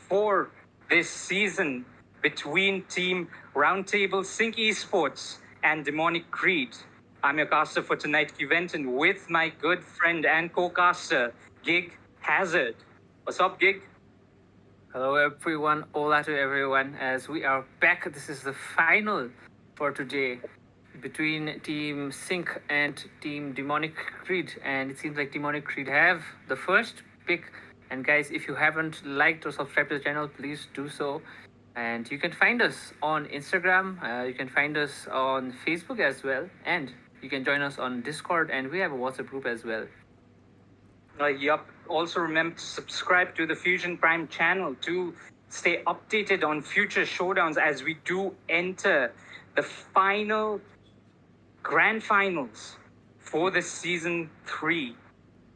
for this season between Team Roundtable Sync Esports and Demonic Creed. I'm your caster for tonight's event, and with my good friend and co-caster, Gig Hazard. What's up, Gig? Hello everyone, hola to everyone as we are back. This is the final for today between Team Sync and Team Demonic Creed, and it seems like Demonic Creed have the first pick. And guys, if you haven't liked or subscribed to the channel, please do so. And you can find us on Instagram, you can find us on Facebook as well, and you can join us on Discord, and we have a WhatsApp group as well. Yup. Also remember to subscribe to the Fusion Prime channel to stay updated on future showdowns as we do enter the grand finals for the season 3.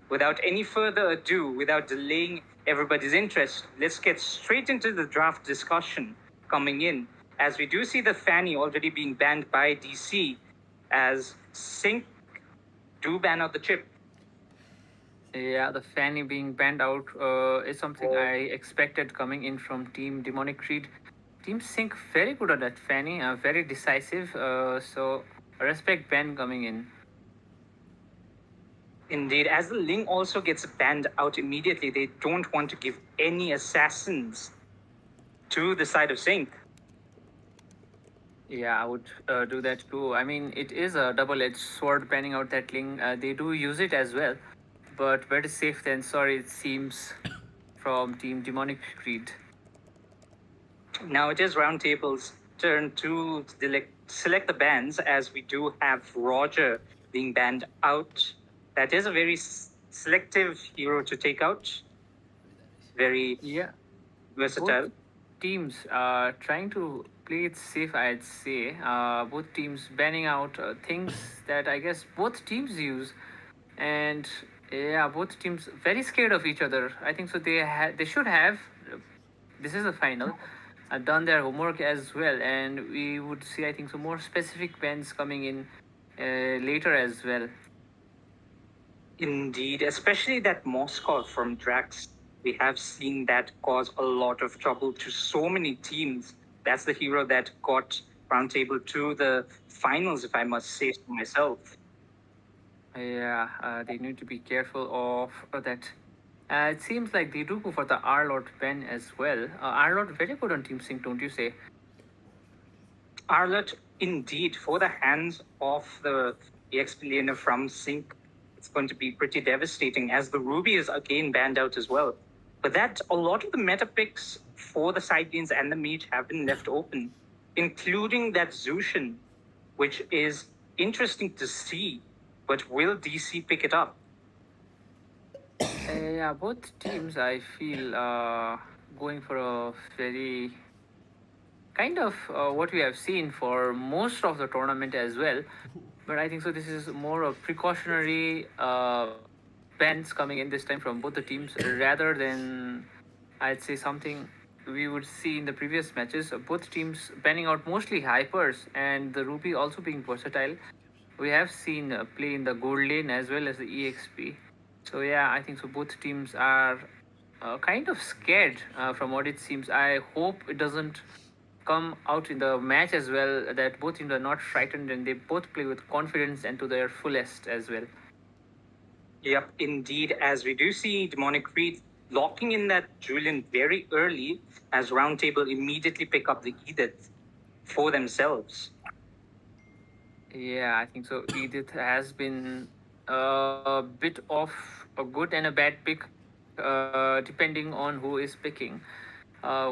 Without any further ado, without delaying everybody's interest, let's get straight into the draft discussion coming in, as we do see the Fanny already being banned by DC, as Sync do ban out the chip. Yeah, the Fanny being banned out is something I expected coming in from Team Demonic Creed. Team Sync very good at that Fanny, very decisive. So respect ban coming in. Indeed, as the Ling also gets banned out immediately, they don't want to give any assassins to the side of Sync. Yeah, I would do that too. I mean, it is a double-edged sword banning out that Ling. They do use it as well, but better safe than sorry, it seems, from Team Demonic Creed. Now it is Roundtable's turn to select the bans, as we do have Roger being banned out. That is a very selective hero to take out. Very versatile. Both teams are trying to play it safe, I'd say. Both teams banning out things that I guess both teams use, and yeah, both teams very scared of each other. I think so. They should have. This is the final. Done their homework as well, and we would see I think so more specific bans coming in later as well. Indeed, especially that Moscow from Drax. We have seen that cause a lot of trouble to so many teams. That's the hero that got Roundtable to the finals, if I must say so myself. Yeah, they need to be careful of that. It seems like they do go for the R-Lord ban as well. R-Lord very good on Team Sync, don't you say? Arlott, indeed, for the hands of the EXP laner from Sync, it's going to be pretty devastating, as the Ruby is again banned out as well. But that a lot of the meta picks for the side lanes and the mage have been left open, including that Zushin, which is interesting to see. But will DC pick it up? Yeah, both teams I feel going for a very kind of what we have seen for most of the tournament as well. But I think so. This is more of precautionary bans coming in this time from both the teams, rather than I'd say something we would see in the previous matches. Both teams banning out mostly hypers, and the Ruby also being versatile. We have seen play in the gold lane as well as the EXP. So yeah, I think so. Both teams are kind of scared from what it seems. I hope it doesn't come out in the match as well, that both teams are not frightened and they both play with confidence and to their fullest as well. Yep, indeed, as we do see Demonic Creed locking in that Julian very early, as Roundtable immediately pick up the Edith for themselves. Yeah, I think so. Edith has been a bit of a good and a bad pick, depending on who is picking.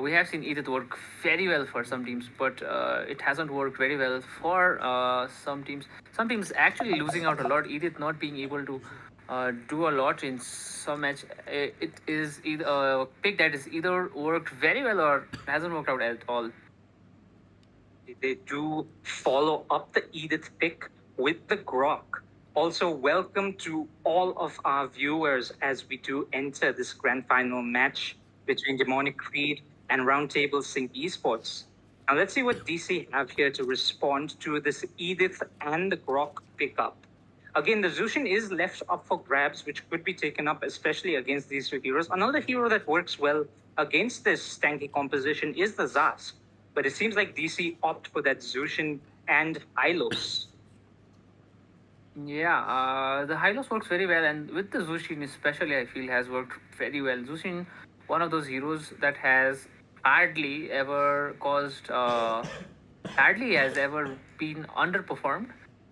We have seen Edith work very well for some teams, but it hasn't worked very well for some teams. Some teams actually losing out a lot. Edith not being able to do a lot in some match. It is either a pick that is either worked very well or hasn't worked out at all. They do follow up the Edith pick with the Grok. Also, welcome to all of our viewers as we do enter this grand final match between Demonic Creed and Roundtable Sync Esports. Now let's see what DC have here to respond to this Edith and the Grok pickup. Again, the Zushin is left up for grabs, which could be taken up, especially against these two heroes. Another hero that works well against this tanky composition is the Zask, but it seems like DC opt for that Zushin and Hylos. Yeah, the Hylos works very well, and with the Zushin especially, I feel has worked very well. Zushin, one of those heroes that has hardly ever caused, hardly has ever been underperformed.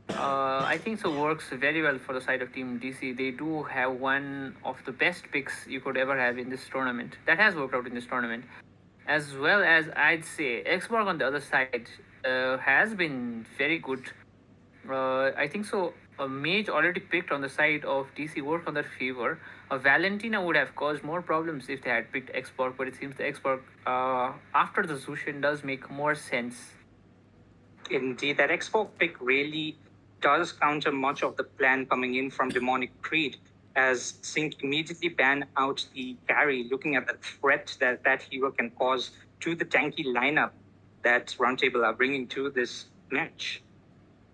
I think so works very well for the side of Team DC. They do have one of the best picks you could ever have in this tournament. That has worked out in this tournament, as well as I'd say Xborg on the other side has been very good. I think so. A mage already picked on the side of DC worked on their favor. A Valentina would have caused more problems if they had picked Xborg, but it seems the Xborg after the Zushin does make more sense. Indeed, that Xbox pick really does counter much of the plan coming in from Demonic Creed, as Sync immediately ban out the carry, looking at the threat that that hero can cause to the tanky lineup that Roundtable are bringing to this match.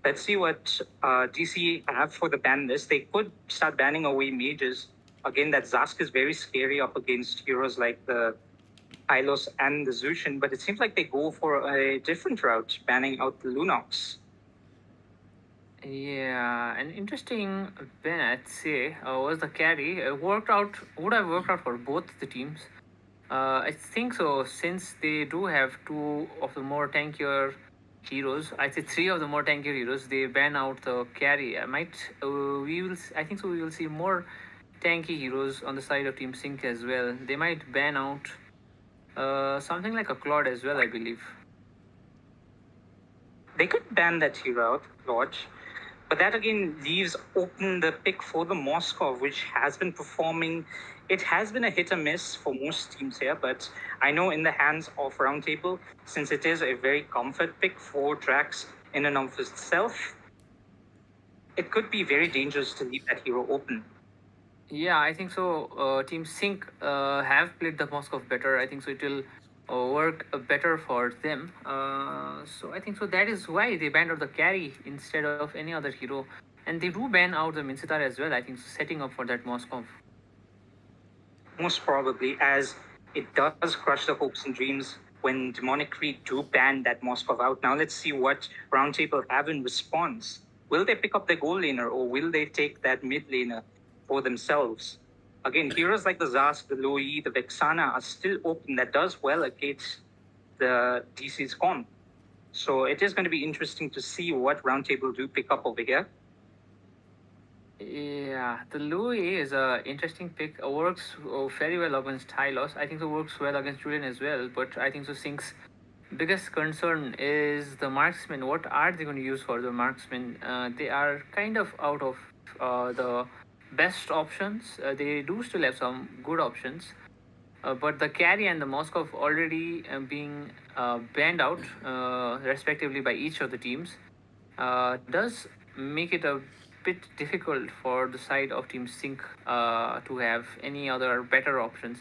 Let's see what DC have for the ban list. They could start banning away mages. Again, that Zask is very scary up against heroes like the Hylos and the Zushin, but it seems like they go for a different route, banning out the Lunox. Yeah, an interesting ban I'd say was the carry. Would have worked out for both the teams. I think so, since they do have two of the more tankier heroes. I'd say three of the more tankier heroes. They ban out the carry. I think so. We will see more tanky heroes on the side of Team Sync as well. They might ban out something like a Claude as well, I believe. They could ban that hero out, Lodge, but that again leaves open the pick for the Moskov, which has been performing. It has been a hit or miss for most teams here, but I know in the hands of Roundtable, since it is a very comfort pick for Drax in and of itself, it could be very dangerous to leave that hero open. Yeah, I think so. Team Sync have played the Moskov better. I think so. It will work better for them. So I think so. That is why they banned out the carry instead of any other hero, and they do ban out the Minsitar as well. I think so, setting up for that Moskov. Most probably, as it does crush the hopes and dreams when Demonic Creed do ban that Moskov out. Now let's see what Roundtable have in response. Will they pick up the gold laner, or will they take that mid laner for themselves? Again, heroes like the Zask, the Loi, the Vexana are still open. That does well against the DC's comp. So it is going to be interesting to see what Roundtable do pick up over here. Yeah, the Louis is a interesting pick. Works very well against Hylos. I think it works well against Julian as well. But I think so. Sync's biggest concern is the marksman. What are they going to use for the marksman? They are kind of out of the best options. They do still have some good options. But the carry and the Moskov already being banned out, respectively, by each of the teams, does make it a bit difficult for the side of Team Sync to have any other better options.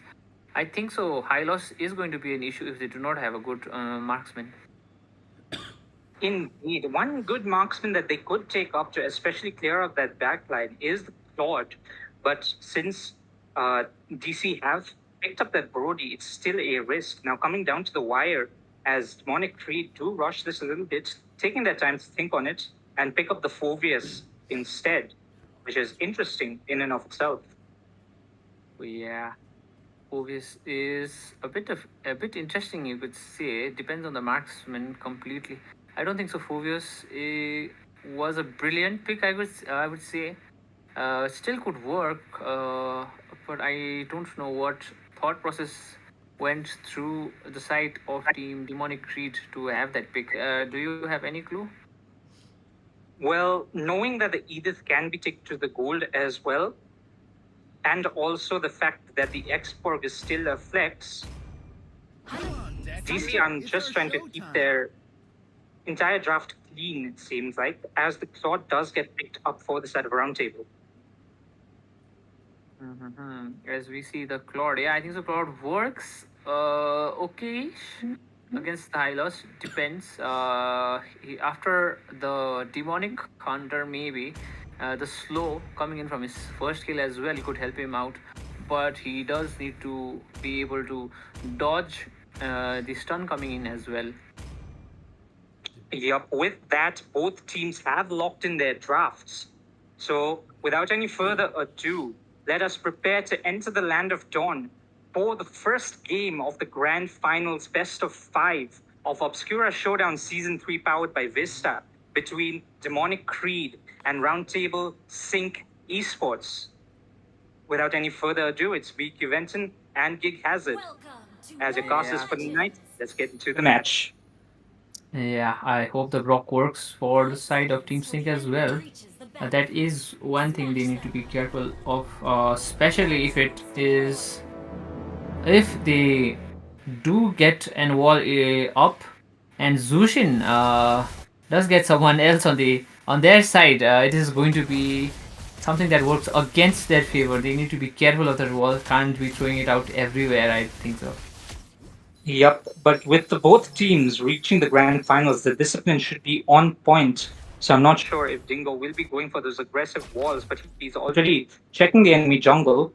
I think so. High loss is going to be an issue if they do not have a good marksman. Indeed. One good marksman that they could take up to especially clear up that backline is the Claude. But since DC have picked up that Brody, it's still a risk. Now, coming down to the wire, as Demonic Creed do rush this a little bit, taking their time to think on it and pick up the Phobius instead, which is interesting in and of itself. Yeah, Obvious is a bit interesting. You could say it depends on the marksman completely. I don't think so. Phobius was a brilliant pick. I would say still could work, but I don't know what thought process went through the side of Team Demonic Creed to have that pick. Do you have any clue? Well, knowing that the Edith can be taken to the gold as well, and also the fact that the Exporg is still a flex, DC are just trying to keep their entire draft clean, it seems like, as the Claude does get picked up for the side of Roundtable. As we see the Claude, yeah, I think the Claude works okay against the Hylos. Depends. After the demonic hunter, maybe The slow coming in from his first kill as well could help him out, but he does need to be able to dodge the stun coming in as well. Yep, with that, both teams have locked in their drafts. So, without any further ado, let us prepare to enter the land of dawn for the first game of the grand finals best of 5 of Obscura Showdown Season 3 powered by Vista between Demonic Creed and Roundtable Sync Esports. Without any further ado, it's Beak Juventon and Gig Hazard. As your casters for the night, let's get into the match. Yeah, I hope the block works for the side of Team Sync as well. That is one thing they need to be careful of, especially if they do get an wall up, and Zushin does get someone else on their side. It is going to be something that works against their favor. They need to be careful of that wall. Can't be throwing it out everywhere. I think so. Yep, but with the both teams reaching the grand finals, the discipline should be on point. So I'm not sure if Dingo will be going for those aggressive walls, but he's already checking the enemy jungle,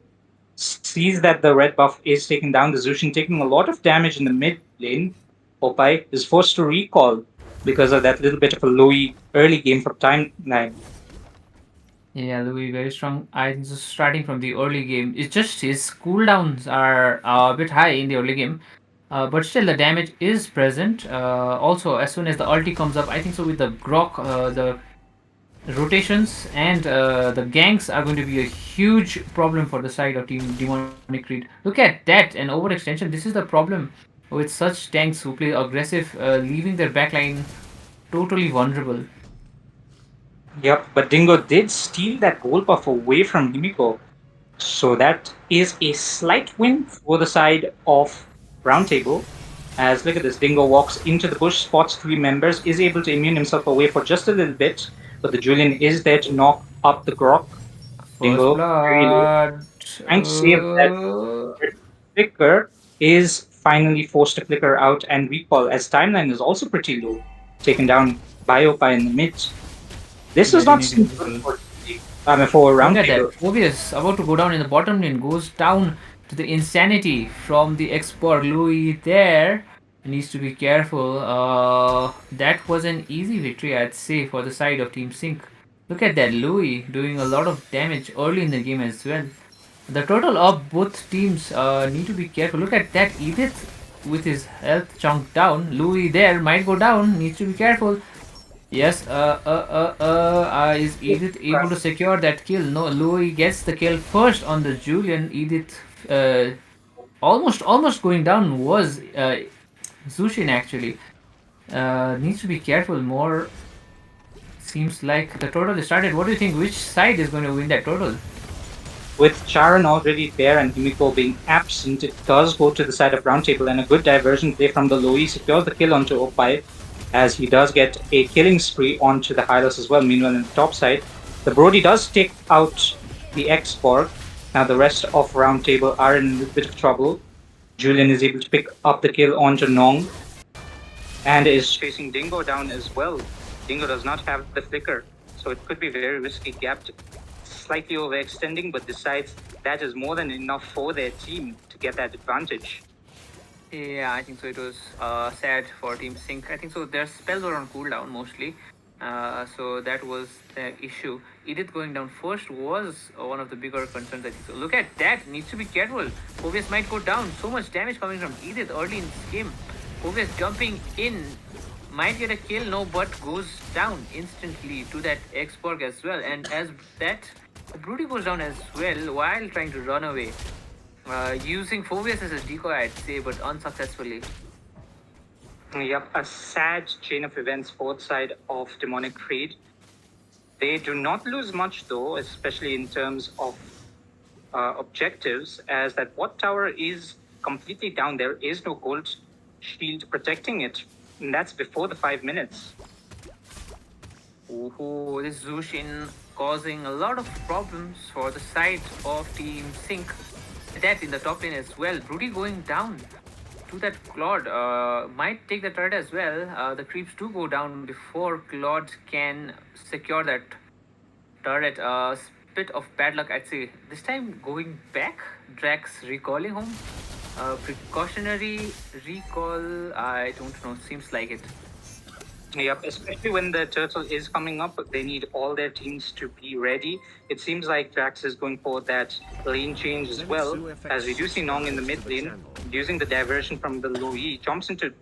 sees that the red buff is taken down, the Zushin taking a lot of damage in the mid lane. Popeye is forced to recall because of that little bit of a lowy early game from timeline. Yeah, Louis very strong. I think just starting from the early game, it's just his cooldowns are a bit high in the early game. But still, the damage is present. Also, as soon as the ulti comes up, I think so with the Grok, the rotations and the ganks are going to be a huge problem for the side of Team Demonic Creed. Look at that, an overextension. This is the problem with such tanks who play aggressive, leaving their backline totally vulnerable. Yep, but Dingo did steal that gold buff away from Himiko. So that is a slight win for the side of Roundtable. As look at this, Dingo walks into the bush, spots 3 members, is able to immune himself away for just a little bit, but the Julian is there to knock up the Grok. First Dingo, very low, blood. trying to save that flicker, is finally forced to flicker out and recall, as timeline is also pretty low, taken down by Opa in the mid. This is Very not needing simple people. for Look at that. Roundtable. Phobius about to go down in the bottom lane, goes down to the insanity from the export. Louis there needs to be careful. That was an easy victory, I'd say, for the side of Team Sync. Look at that, Louis doing a lot of damage early in the game as well. The total of both teams need to be careful. Look at that, Edith with his health chunked down. Louis there might go down, needs to be careful. Yes, is Edith able to secure that kill? No, Louis gets the kill first on the Julian. Edith, almost going down was Zushin actually. Needs to be careful more. Seems like the total is started. What do you think? Which side is going to win that total? With Charon already there and Himiko being absent, it does go to the side of Roundtable, and a good diversion play from the Lowy secures the kill onto Opai, as he does get a killing spree onto the Hylos as well. Meanwhile, on the top side, the Brody does take out the X-Borg. Now the rest of Roundtable are in a little bit of trouble. Julian is able to pick up the kill onto Nong and is chasing Dingo down as well. Dingo does not have the flicker, so it could be very risky gap, slightly overextending, but decides that is more than enough for their team to get that advantage. Yeah, I think so. It was sad for Team Sync. I think so. Their spells were on cooldown mostly. So that was the issue. Edith going down first was one of the bigger concerns. I think so. Look at that. Needs to be careful. Phobius might go down. So much damage coming from Edith early in this game. Phobius jumping in. Might get a kill, no, but goes down instantly to that X-Borg as well. And as that, Broody goes down as well while trying to run away. Using Phobius as a decoy, I'd say, but unsuccessfully. Yep, a sad chain of events both side of Demonic Creed. They do not lose much though, especially in terms of objectives, as that bot tower is completely down. There is no gold shield protecting it, and that's before the 5 minutes. Ooh, this Zushin causing a lot of problems for the side of Team Sync. That in the top lane as well. Broody going down to that Claude. Might take the turret as well. The creeps do go down before Claude can secure that turret. Bit of bad luck, I'd say. This time going back, Drax recalling home. Precautionary recall, I don't know, seems like it. Yep, especially when the turtle is coming up, they need all their teams to be ready. It seems like Jax is going for that lane change as well, as we do see Nong in the mid lane, using the diversion from the Lui, jumps into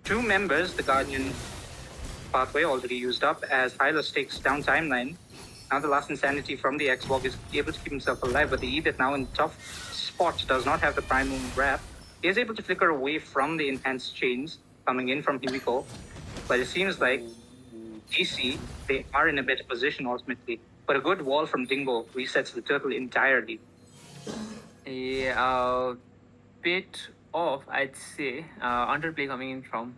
two members, the Guardian pathway already used up, as Hylos takes down Timeline. Now the last Insanity from the Xbox is able to keep himself alive, but the Edith now in tough spot, does not have the Primal Wrap. He is able to flicker away from the enhanced chains coming in from Himiko. But it seems like DC, they are in a better position ultimately. But a good wall from Dingo resets the turtle entirely. A bit of, I'd say, underplay coming in from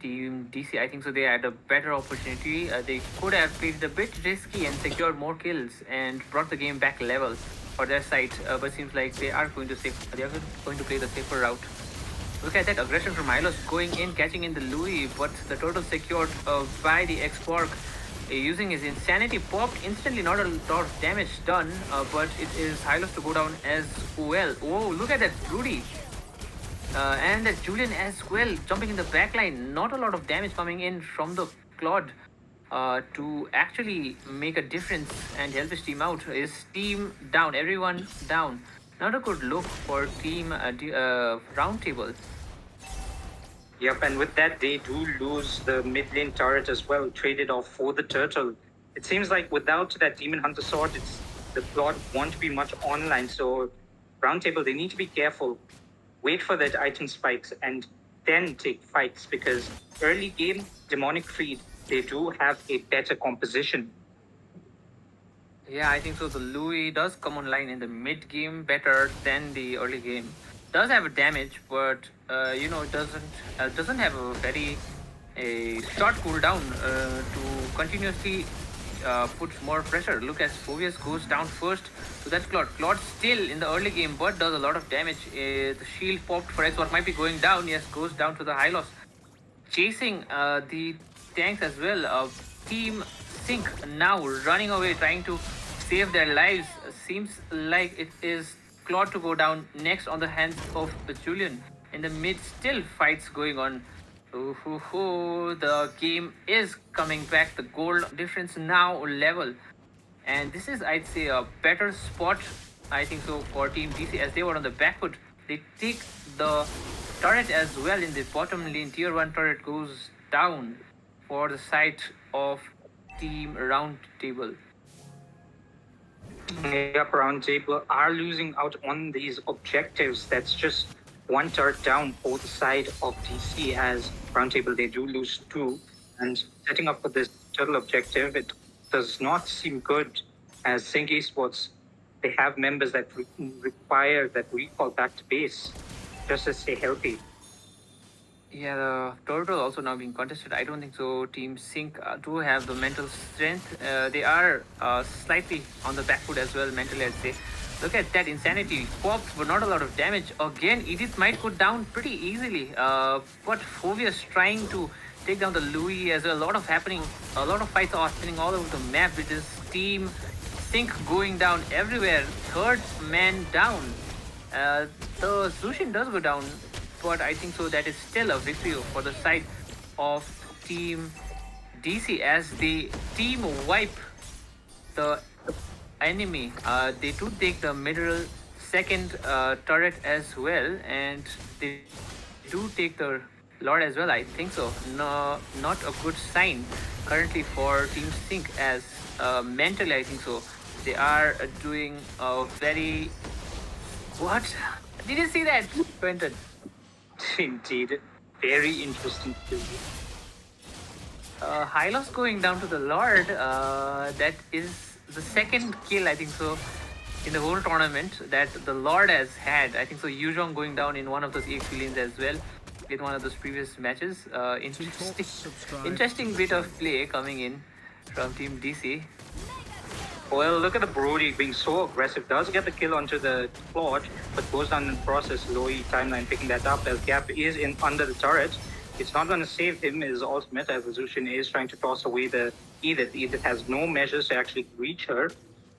Team DC. I think so. They had a better opportunity. They could have played it a bit risky and secured more kills and brought the game back level for their side. But seems like they are going to play the safer route. Look at that aggression from Hylos going in, catching in the Louis, but the turtle secured by the X-Borg. Using his Insanity popped instantly, not a lot of damage done, but it is Hylos to go down as well. Whoa, look at that Rudy. And that Julian as well, jumping in the backline. Not a lot of damage coming in from the Claude to actually make a difference and help his team out. His team down, everyone down. Not a good look for team roundtable. Yep, and with that, they do lose the mid lane turret as well, traded off for the turtle. It seems like without that Demon Hunter sword, the plot won't be much online. So, roundtable, they need to be careful. Wait for that item spikes and then take fights, because early game, Demonic Freed, they do have a better composition. Yeah, I think so. The Louis does come online in the mid game better than the early game. Does have a damage, but it doesn't have a very short cooldown to continuously put more pressure. Look as Phobius goes down first to that Claude. Claude still in the early game, but does a lot of damage. The shield popped for X, what might be going down. Yes, goes down to the Hylos. Chasing the tanks as well. Team Sync now running away, trying to save their lives. Seems like it is Claude to go down next on the hands of Julian. In the mid, still fights going on. The game is coming back. The goal difference now level. And this is, I'd say, a better spot, I think so, for Team DC, as they were on the back foot. They take the turret as well in the bottom lane. Tier 1 turret goes down for the side of Team Roundtable. Yep, Roundtable are losing out on these objectives. That's just one turret down for the side of DC, as Roundtable, they do lose two. And setting up for this turtle objective, it does not seem good, as Sync Esports, they have members that require that recall back to base just to stay healthy. Yeah, the turtle also now being contested. I don't think so. Team Sync do have the mental strength. They are slightly on the back foot as well, mentally, I'd say. Look at that Insanity. Popped, but not a lot of damage. Again, Edith might go down pretty easily. But Phobius trying to take down the Louis as well. A lot of fights are happening all over the map with this Team Sync going down everywhere. Third man down. The Zushin does go down, but I think so that is still a victory for the side of Team DC, as the team wipe the enemy. They do take the middle second turret as well, and they do take the Lord as well, I think so. No, not a good sign currently for Team Sync, as mentally I think so. They are doing a very... What? Did you see that, Quentin? Indeed, very interesting to see. Hylos going down to the Lord. That is the second kill, I think so, in the whole tournament that the Lord has had. I think so. Yuzhong going down in one of those EXP lanes as well in one of those previous matches. Interesting bit of play coming in from Team DC. Well, look at the Brody being so aggressive. Does get the kill onto the Claude, but goes down in the process. Lowy Timeline picking that up as Gap is in under the turret. It's not going to save him his ultimate, as Zushin is trying to toss away the Edith. Edith has no measures to actually reach her,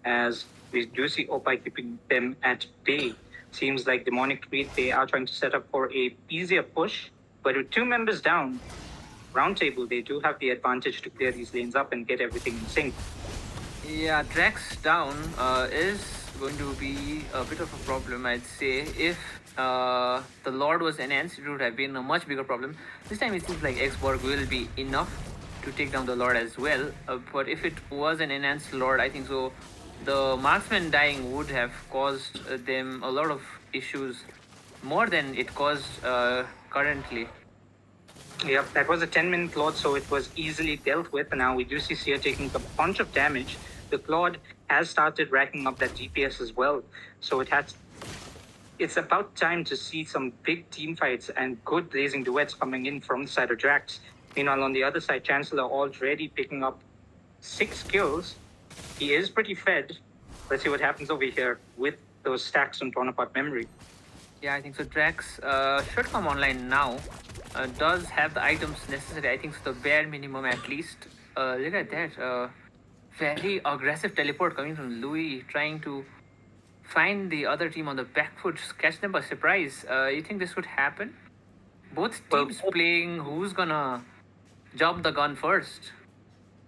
as we do see Opai keeping them at bay. Seems like Demonic Creed, they are trying to set up for a easier push, but with 2 members down, Roundtable, they do have the advantage to clear these lanes up and get everything in sync. Yeah, Drax down is going to be a bit of a problem, I'd say. If the Lord was enhanced, it would have been a much bigger problem. This time it seems like X-Borg will be enough to take down the Lord as well. But if it was an enhanced Lord, I think so. The marksman dying would have caused them a lot of issues, more than it caused currently. Yep, that was a 10-minute Claude, so it was easily dealt with. And now we do see Seer taking a bunch of damage. The Claude has started racking up that DPS as well. So it's about time to see some big team fights and good blazing duets coming in from the side of Drax. Meanwhile, on the other side, Chancellor already picking up 6 kills. He is pretty fed. Let's see what happens over here with those stacks on Torn Apart Memory. Yeah, I think so. Drax should come online now. Does have the items necessary. I think so, the bare minimum at least. Look at that. Very aggressive teleport coming from Louis, trying to find the other team on the back foot, catch them by surprise. You think this would happen? Both teams playing who's gonna jump the gun first.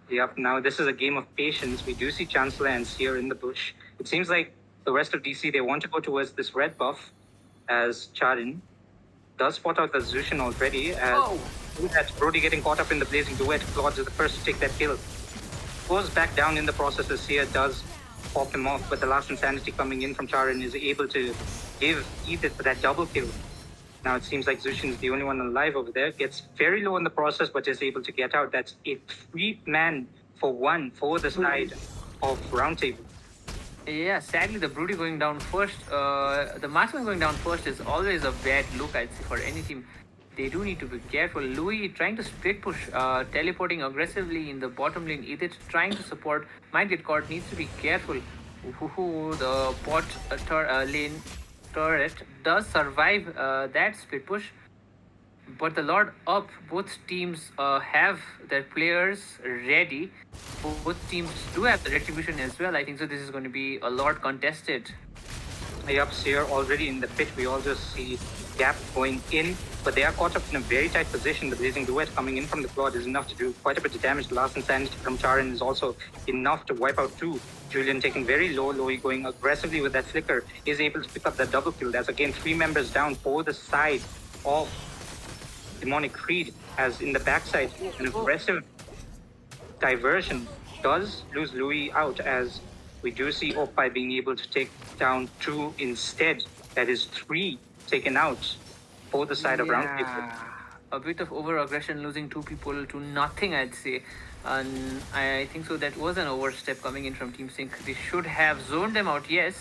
Yep, now this is a game of patience. We do see Chancellor and Seer in the bush. It seems like the rest of DC, they want to go towards this red buff, as Charin does spot out the Zushin already. As that's Brody getting caught up in the blazing duet. Claude is the first to take that kill. Goes back down in the process as Seer does pop him off, but the last insanity coming in from Charin is able to give Edith that double kill. Now it seems like Zushin is the only one alive over there. Gets very low in the process, but is able to get out. That's a 3-man for 1 for the side of Roundtable. Yeah, sadly, the Broody going down first, the marksman going down first is always a bad look, I'd say, for any team. They do need to be careful. Louis trying to split push, teleporting aggressively in the bottom lane. Edith trying to support, might get caught, needs to be careful. The bot lane turret does survive that split push. But the Lord up, both teams have their players ready. Both teams do have the retribution as well. I think so. This is going to be a lot contested. Yep, Seer already in the pit. We all just see Gap going in, but they are caught up in a very tight position. The blazing duet coming in from the Claude is enough to do quite a bit of damage. The last insanity from Charin is also enough to wipe out 2. Julian taking very low. Louis going aggressively with that flicker is able to pick up that double kill. That's again 3 members down for the side of Demonic Creed, as in the backside, an aggressive diversion does lose Louis out, as we do see Opai being able to take down 2 instead. That is 3 taken out for the side of Roundtable. A bit of over aggression, losing 2 people to nothing, I'd say. And I think so. That was an overstep coming in from Team Sync. They should have zoned them out, yes.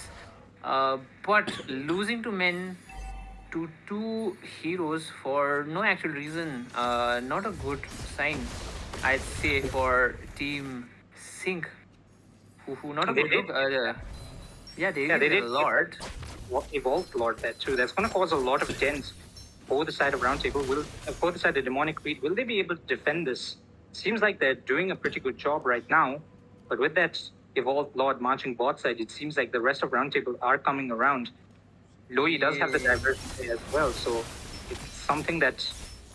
But losing to men, to 2 heroes for no actual reason, not a good sign, I'd say, for Team Sync. Who not a good look. They did a lot. Evolved Lord there too. That's going to cause a lot of dents for the side of Roundtable. For the side of Demonic Creed, will they be able to defend this? Seems like they're doing a pretty good job right now, but with that Evolved Lord marching bot side, it seems like the rest of Roundtable are coming around. Louis does have the diversion as well, so it's something that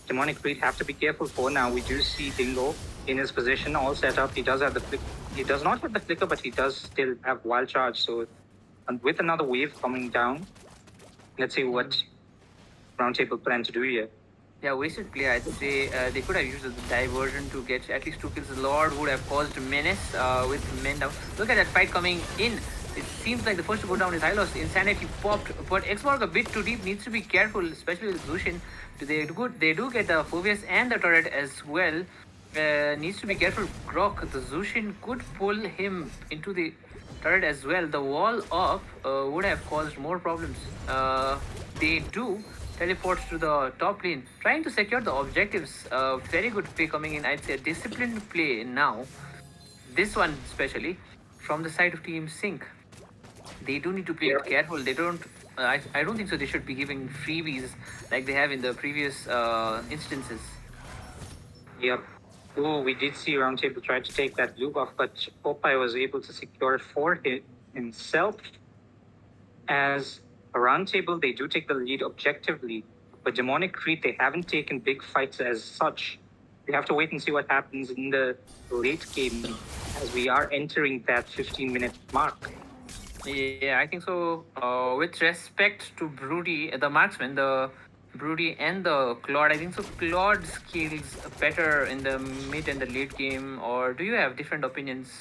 Demonic Creed have to be careful for. Now we do see Dingo in his position, all set up. He does have the flick. He does not have the flicker, but he does still have wild charge. So, and with another wave coming down, let's see what Roundtable plan to do here. Yeah, wasted play, I'd say. They could have used the diversion to get at least 2 kills. The Lord would have caused menace with men down. Look at that fight coming in. It seems like the first to go down is Hylos. Insanity popped, but X-Borg a bit too deep. Needs to be careful, especially with Zushin. They do get the Phobius and the turret as well. Needs to be careful. Grok, the Zushin could pull him into the turret as well. The wall up would have caused more problems. They do teleports to the top lane, trying to secure the objectives. Very good play coming in. I'd say a disciplined play now. This one especially from the side of Team Sync. They do need to play it careful. They don't. I don't think so. They should be giving freebies like they have in the previous instances. Yep. Oh, we did see Roundtable try to take that loop off, but Popeye was able to secure it for himself. As a Roundtable, they do take the lead objectively, but Demonic Creed, they haven't taken big fights as such. We have to wait and see what happens in the late game as we are entering that 15-minute mark. Yeah, I think so. With respect to Broody, the marksman, the Broody and the Claude, I think so. Claude scales better in the mid and the late game, or do you have different opinions?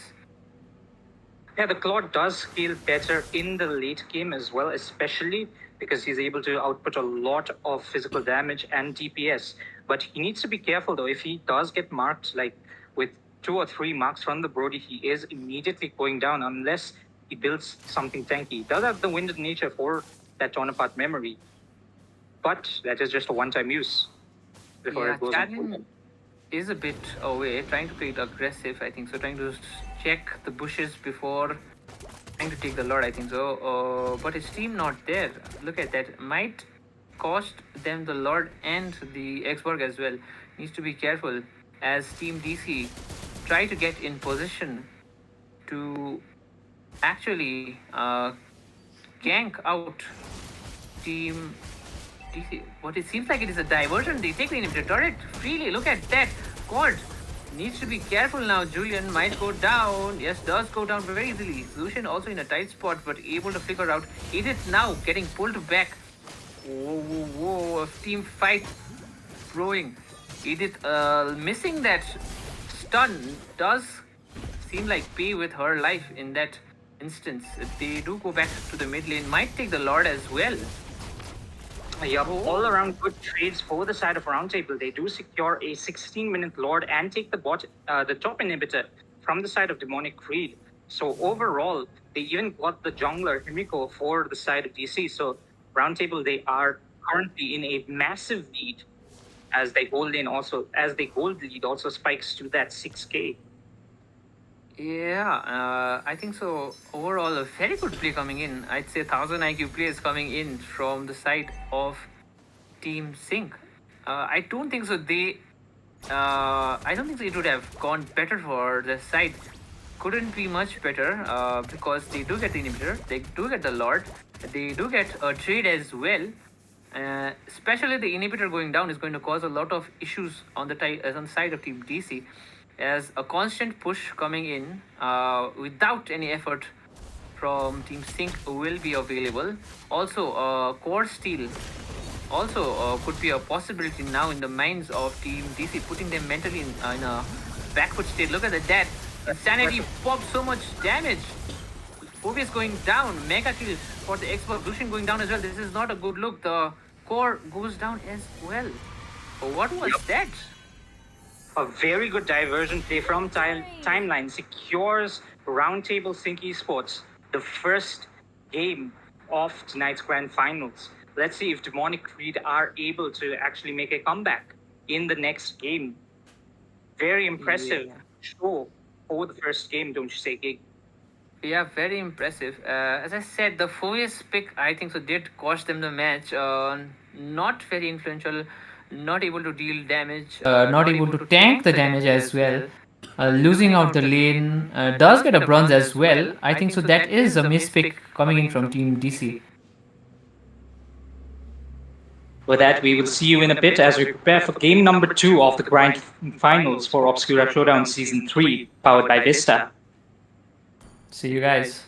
Yeah, the Claude does scale better in the late game as well, especially because he's able to output a lot of physical damage and DPS. But he needs to be careful though. If he does get marked like with 2 or 3 marks from the Brody, he is immediately going down unless he builds something tanky. He does have the winded nature for that torn apart memory, but that is just a one-time use before it goes on. Chadlin is a bit away, trying to play it aggressive, I think so, trying to check the bushes before trying to take the Lord, I think so. But his team not there. Look at that. Might cost them the Lord and the Xborg as well. Needs to be careful as Team DC try to get in position to actually gank out Team DC. What it seems like it is a diversion. They take the inhibitor turret freely. Look at that. God needs to be careful now. Julian might go down. Yes, does go down very easily. Lucian also in a tight spot, but able to figure out. Edith now getting pulled back. Whoa, whoa, whoa. A team fight growing. Edith missing that stun does seem like pay with her life in that instance. They do go back to the mid lane. Might take the Lord as well. Yup, all around good trades for the side of Roundtable. They do secure a 16-minute Lord and take the top inhibitor from the side of Demonic Creed. So overall, they even got the jungler Himiko for the side of DC. So Roundtable, they are currently in a massive lead as their gold lead also spikes to that 6K. Yeah, I think so. Overall, a very good play coming in. I'd say 1000 IQ players coming in from the side of Team Sync. I don't think so. I don't think so. It would have gone better for the side. Couldn't be much better because they do get the inhibitor, they do get the Lord, they do get a trade as well. Especially the inhibitor going down is going to cause a lot of issues on the side of Team DC, as a constant push coming in without any effort from Team Sync will be available. Also, core steal also could be a possibility now in the minds of Team DC, putting them mentally in a backward state. Look at that. Insanity pops so much damage. Phobius going down. Mega kill for the Xbox. Lucian going down as well. This is not a good look. The core goes down as well. What was that? A very good diversion play from Timeline secures Roundtable Sync Esports the first game of tonight's grand finals. Let's see if Demonic Creed are able to actually make a comeback in the next game. Very impressive show for the first game, don't you say, Gig? Yeah, very impressive. As I said, the Phobius pick, I think so, did cost them the match. Not very influential, not able to deal damage, not able to tank the damage as well. Losing out the lane does get a bronze as well. I think so. That is a mispick coming in from Team DC. With that, we will see you in a bit as we prepare for game number 2 of the grand finals for Obscura Showdown Season 3, powered by Vista. See you guys.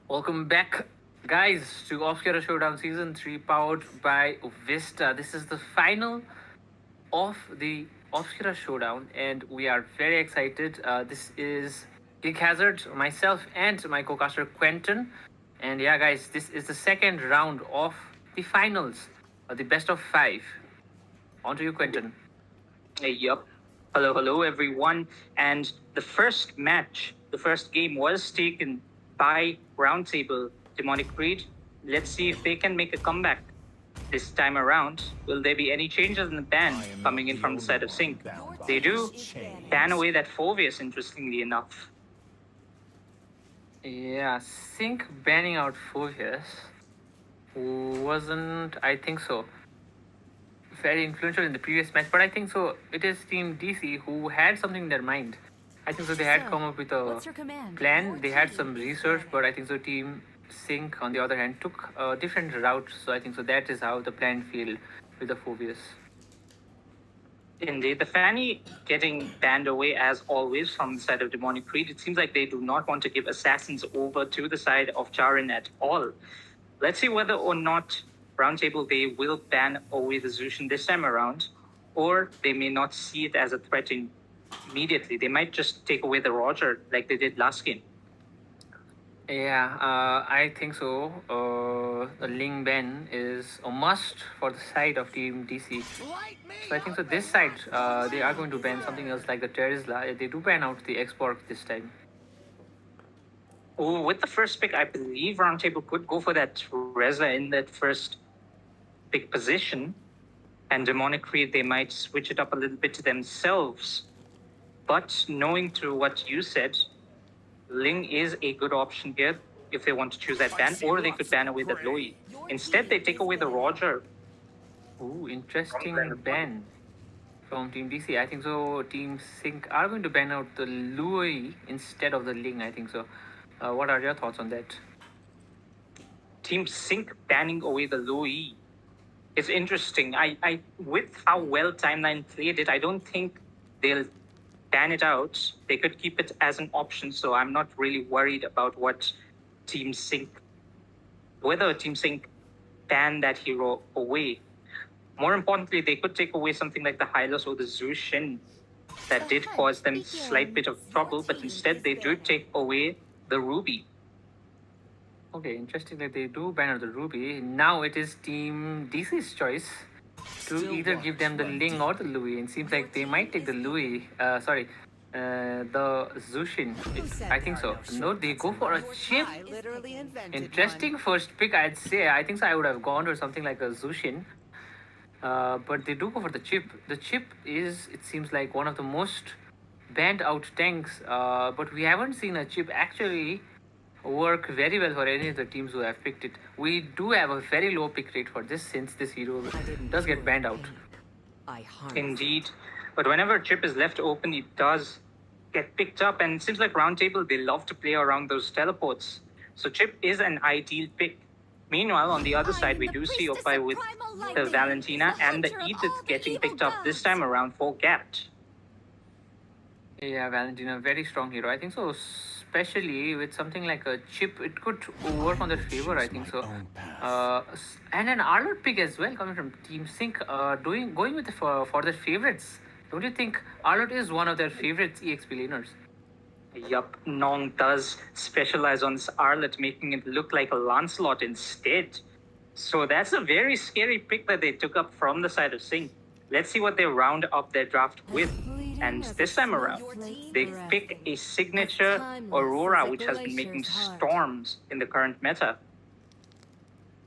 Welcome back, guys, to Obscura Showdown Season 3, powered by Vista. This is the final of the Obscura Showdown, and we are very excited. This is Geek Hazard, myself, and my co-caster Quentin. And yeah, guys, this is the second round of the finals, the best of 5. On to you, Quentin. Yup. Hello, everyone. And the first match, the first game was taken by Roundtable Demonic Breed. Let's see if they can make a comeback this time around. Will there be any changes in the ban coming in from the side of Sync? They do ban away that Phoveus, interestingly enough. Yeah, Sync banning out Phoveus wasn't, I think so, very influential in the previous match, but I think so it is Team DC who had something in their mind. I think so they had come up with a plan, they had some research, but I think so Team Sync on the other hand took a different route, so I think so that is how the plan failed with the Phoveus. Indeed, the Fanny getting banned away as always from the side of Demonic Creed. It seems like they do not want to give assassins over to the side of Charin at all. Let's see whether or not Roundtable they will ban away the Zushin this time around, or they may not see it as a threat immediately. They might just take away the Roger like they did last game. Yeah, I think so. The Ling ban is a must for the side of Team DC. So I think so. This side, they are going to ban something else like the Terizla. They do ban out the export this time. Oh, with the first pick, I believe Roundtable could go for that Reza in that first pick position, and Demonic Creed they might switch it up a little bit to themselves. But knowing to what you said, Ling is a good option here if they want to choose that ban, or they could ban away the Loi. Instead, they take away the Roger. Ooh, interesting ban from Team DC. I think so. Team Sync are going to ban out the Louis instead of the Ling. I think so. What are your thoughts on that? Team Sync banning away the Loi is interesting. I with how well Timeline played it, I don't think they'll ban it out. They could keep it as an option, so I'm not really worried about what Team Sync, whether Team Sync ban that hero away. More importantly, they could take away something like the Hylos or the Zushin that did cause them slight bit of trouble, but instead they do take away the Ruby. Okay, interesting that they do ban out the Ruby. Now it is Team DC's choice to either give them the Ling or the Louis. It seems like they might take the Louis. The Zushin. I think so. No, they go for a chip. Interesting first pick, I'd say. I think so. I would have gone for something like a Zushin. But they do go for the chip. The chip is, it seems like, one of the most banned out tanks. But we haven't seen a chip actually work very well for any of the teams who have picked it. We do have a very low pick rate for this since this hero does get banned out. Indeed. But whenever a chip is left open, it does get picked up. And it seems like Roundtable, they love to play around those teleports. So chip is an ideal pick. Meanwhile, on the other side, we do see Opai with the Valentina and the Edith getting picked up this time around for Gapt. Yeah, Valentina, very strong hero. I think so. Especially with something like a chip, it could work on their favor. I think so. And an Arlott pick as well coming from Team Sync. Going with for their favorites. Don't you think Arlott is one of their favorite EXP laners? Yup, Nong does specialize on this Arlott, making it look like a Lancelot instead. So that's a very scary pick that they took up from the side of Sync. Let's see what they round up their draft with. And this time around, they pick a signature Aurora, which has been making storms in the current meta.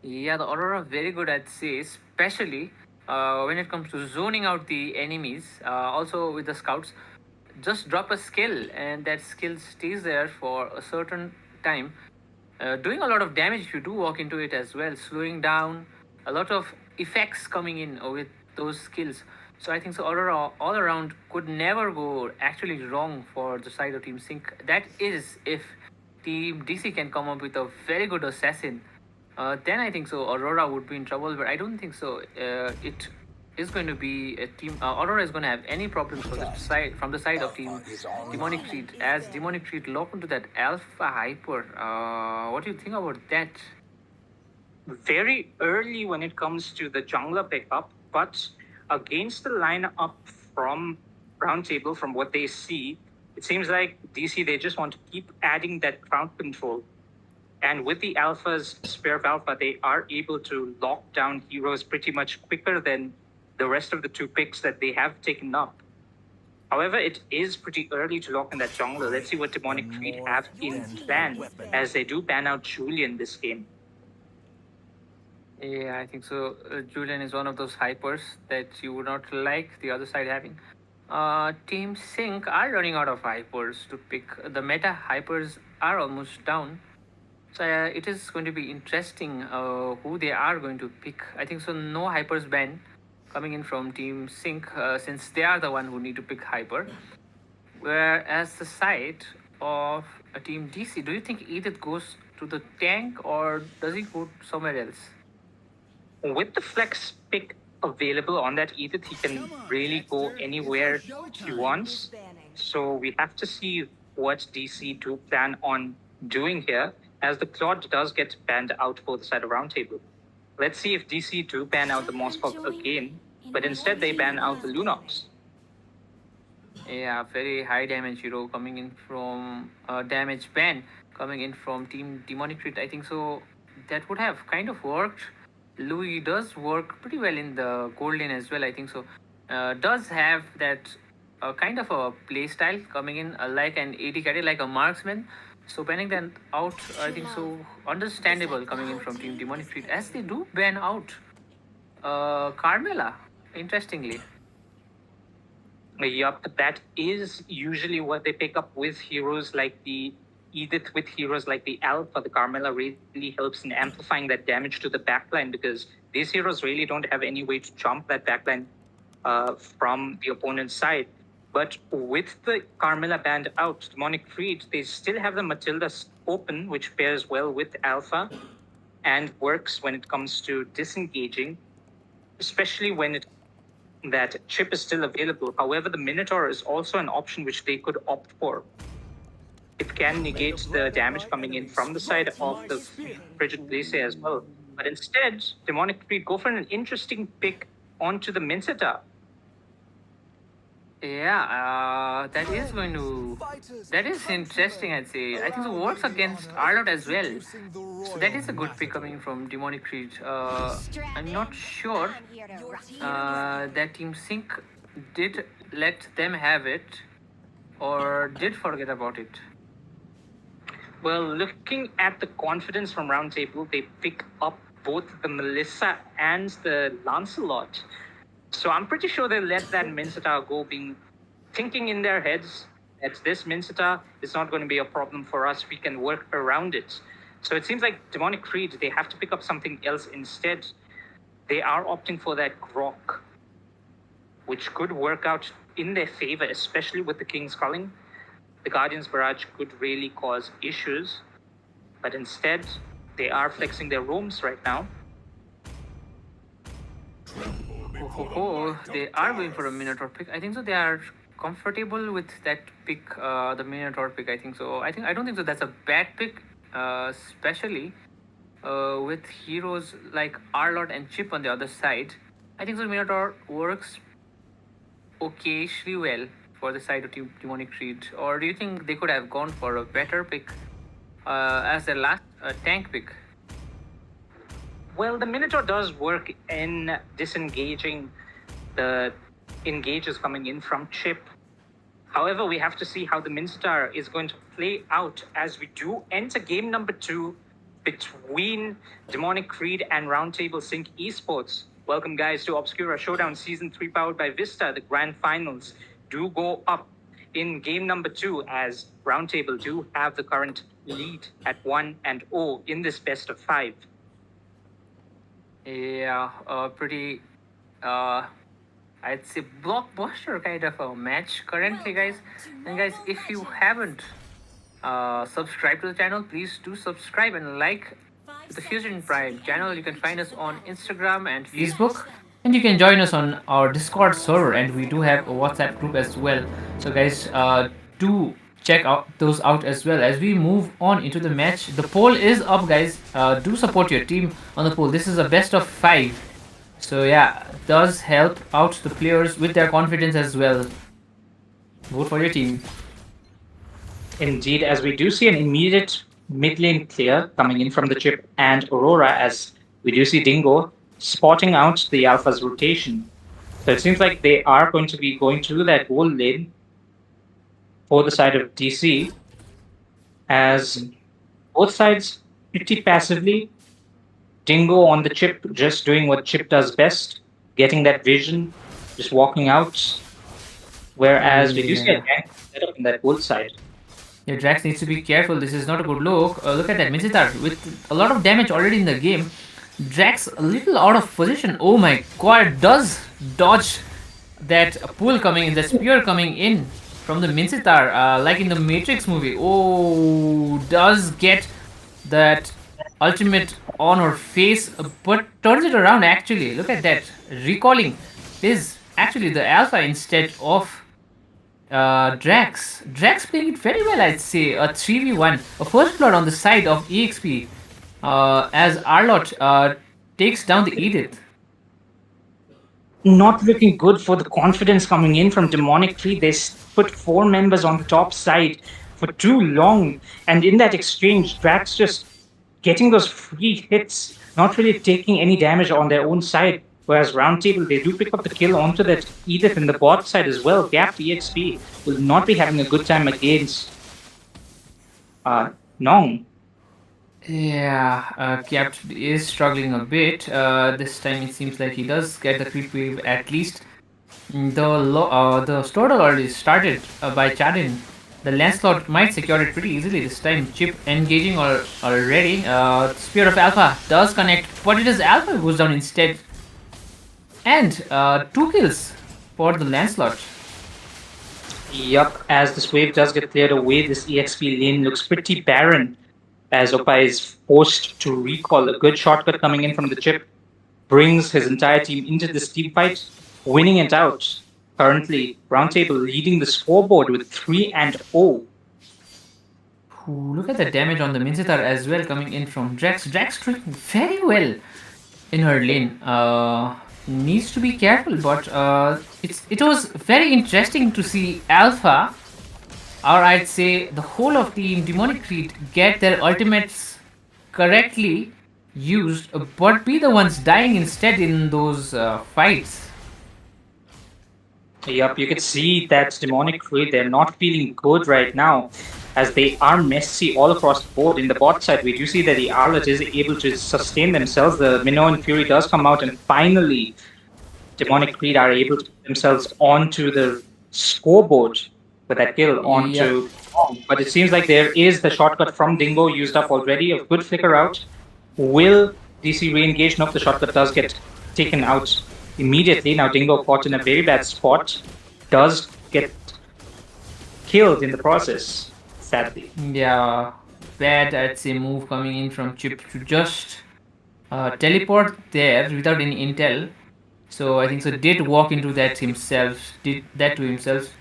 Yeah, the Aurora very good, I'd say, especially when it comes to zoning out the enemies. Also with the scouts, just drop a skill and that skill stays there for a certain time, doing a lot of damage if you do walk into it as well, slowing down, a lot of effects coming in with those skills. So I think so Aurora all around could never go actually wrong for the side of Team Sync. That is if Team DC can come up with a very good assassin. Then I think so Aurora would be in trouble, but I don't think so. It is going to be a team. Aurora is going to have any problems for the side from the side of team Demonic Creed, as Demonic Creed lock into that Alpha Hyper. What do you think about that? Very early when it comes to the jungler pickup, but against the lineup from Roundtable, from what they see, it seems like DC, they just want to keep adding that crowd control. And with the alphas, Spear of Alpha, they are able to lock down heroes pretty much quicker than the rest of the two picks that they have taken up. However, it is pretty early to lock in that jungler. Let's see what Demonic Creed have in plan, as they do ban out Julian this game. Yeah, I think so. Julian is one of those hypers that you would not like the other side having. Team Sync are running out of hypers to pick. The meta hypers are almost down. So it is going to be interesting who they are going to pick. I think so. No hypers ban coming in from Team Sync, since they are the one who need to pick hyper. Whereas the side of a Team DC, do you think Edith goes to the tank or does he go somewhere else? With the flex pick available on that Edith, he can really go anywhere he wants. So we have to see what DC do plan on doing here, as the Claude does get banned out for the side of Roundtable. Let's see if DC do ban out the Moskov again, but instead they ban out the Lunox. Yeah, very high damage hero coming in from damage ban coming in from Team Demonic Creed. I think so. That would have kind of worked. Louis does work pretty well in the gold lane as well. I think so. Does have that kind of a play style coming in like an AD carry, like a marksman. So banning them out, I think so. Understandable coming in from Team Demonic Creed, as they do ban out Carmela. Interestingly. Yup, that is usually what they pick up with heroes like the Edith, with heroes like the Alpha. The Carmela really helps in amplifying that damage to the backline, because these heroes really don't have any way to jump that backline from the opponent's side. But with the Carmela banned out, Demonic Creed, they still have the Matilda open, which pairs well with Alpha and works when it comes to disengaging, especially when that chip is still available. However, the Minotaur is also an option which they could opt for. It can negate the damage coming in from the side of the Frigid Blaze as well. But instead, Demonic Creed go for an interesting pick onto the Minseta. Yeah, that is going to. That is interesting, I'd say. I think it works against Arlott as well. So that is a good pick coming from Demonic Creed. I'm not sure that Team Sync did let them have it or did forget about it. Well, looking at the confidence from Roundtable, they pick up both the Melissa and the Lancelot. So I'm pretty sure they'll let that Minseta go, thinking in their heads that this Minseta is not going to be a problem for us. We can work around it. So it seems like Demonic Creed, they have to pick up something else instead. They are opting for that Grok, which could work out in their favor, especially with the King's Culling. The Guardian's Barrage could really cause issues. But instead, they are flexing their roams right now. They are going for a Minotaur pick. I think so. They are comfortable with that pick, the Minotaur pick. I think so. I don't think so. That's a bad pick, especially with heroes like Arlott and Chip on the other side. I think so. Minotaur works occasionally well for the side of Demonic Creed. Or do you think they could have gone for a better pick as their last tank pick? Well, the Minotaur does work in disengaging the engages coming in from Chip. However, we have to see how the Minstar is going to play out as we do enter game number 2 between Demonic Creed and Roundtable Sync Esports. Welcome, guys, to Obscura Showdown Season 3 powered by Vista. The grand finals do go up in game number 2, as Roundtable do have the current lead at 1-0 in this best of 5. Yeah, pretty, I'd say blockbuster kind of a match currently, guys. And guys, if you haven't subscribed to the channel, please do subscribe and like the Fusion Prime channel. You can find us on Instagram and Facebook. And you can join us on our Discord server, and we do have a WhatsApp group as well. So, guys, do check out those out as well. As we move on into the match, the poll is up, guys. Do support your team on the poll. This is a best of 5. So yeah, does help out the players with their confidence as well. Vote for your team. Indeed, as we do see an immediate mid lane clear coming in from the chip and Aurora, as we do see Dingo spotting out the Alpha's rotation. So it seems like they are going to be going to that whole lane for the side of DC, as both sides pretty passively. Dingo on the chip, just doing what Chip does best, getting that vision, just walking out. Whereas we do see a tank set up in that both side. Yeah, Drax needs to be careful. This is not a good look. Look at that Mincitar with a lot of damage already in the game. Drax a little out of position. Oh my god, does dodge that pull coming in, the spear coming in from the Mincitar, like in the Matrix movie. Oh, does get that ultimate on her face, but turns it around actually. Look at that. Recalling is actually the Alpha instead of Drax. Drax playing it very well, I'd say. A 3v1. A first blood on the side of EXP as Arlott takes down the Edith. Not looking good for the confidence coming in from Demonic Fleet. They put 4 members on the top side for too long. And in that exchange, Drax just getting those free hits, not really taking any damage on their own side. Whereas Roundtable, they do pick up the kill onto that Edith in the bot side as well. Gap EXP will not be having a good time against Nong. Yeah, Capt is struggling a bit. This time it seems like he does get the creep wave at least. The Stordal already started by Chadin. The Lancelot might secure it pretty easily this time. Chip engaging already. Spear of Alpha does connect, but it is Alpha who goes down instead. And 2 kills for the Lancelot. Yup, as this wave does get cleared away, this EXP lane looks pretty barren. As Opa is forced to recall. A good shortcut coming in from the chip brings his entire team into this team fight, winning it out. Currently, Roundtable leading the scoreboard with 3-0. Ooh, look at the damage on the Mincitar as well coming in from Drax. Drax doing very well in her lane. Needs to be careful, but it was very interesting to see Alpha, or I'd say the whole of Team Demonic Creed, get their ultimates correctly used, but be the ones dying instead in those fights. Yup, you could see that Demonic Creed, they're not feeling good right now, as they are messy all across the board. In the bot side, we do see that the Arlet is able to sustain themselves. The Minoan Fury does come out, and finally, Demonic Creed are able to put themselves onto the scoreboard with that kill onto. But it seems like there is the shortcut from Dingo used up already. A good flicker out. Will DC re-engage? Nope, the shortcut does get taken out immediately. Now Dingo caught in a very bad spot. Does get killed in the process, sadly. Yeah, bad, I'd say, move coming in from Chip to just teleport there without any intel. So I think so did walk into that himself, did that to himself.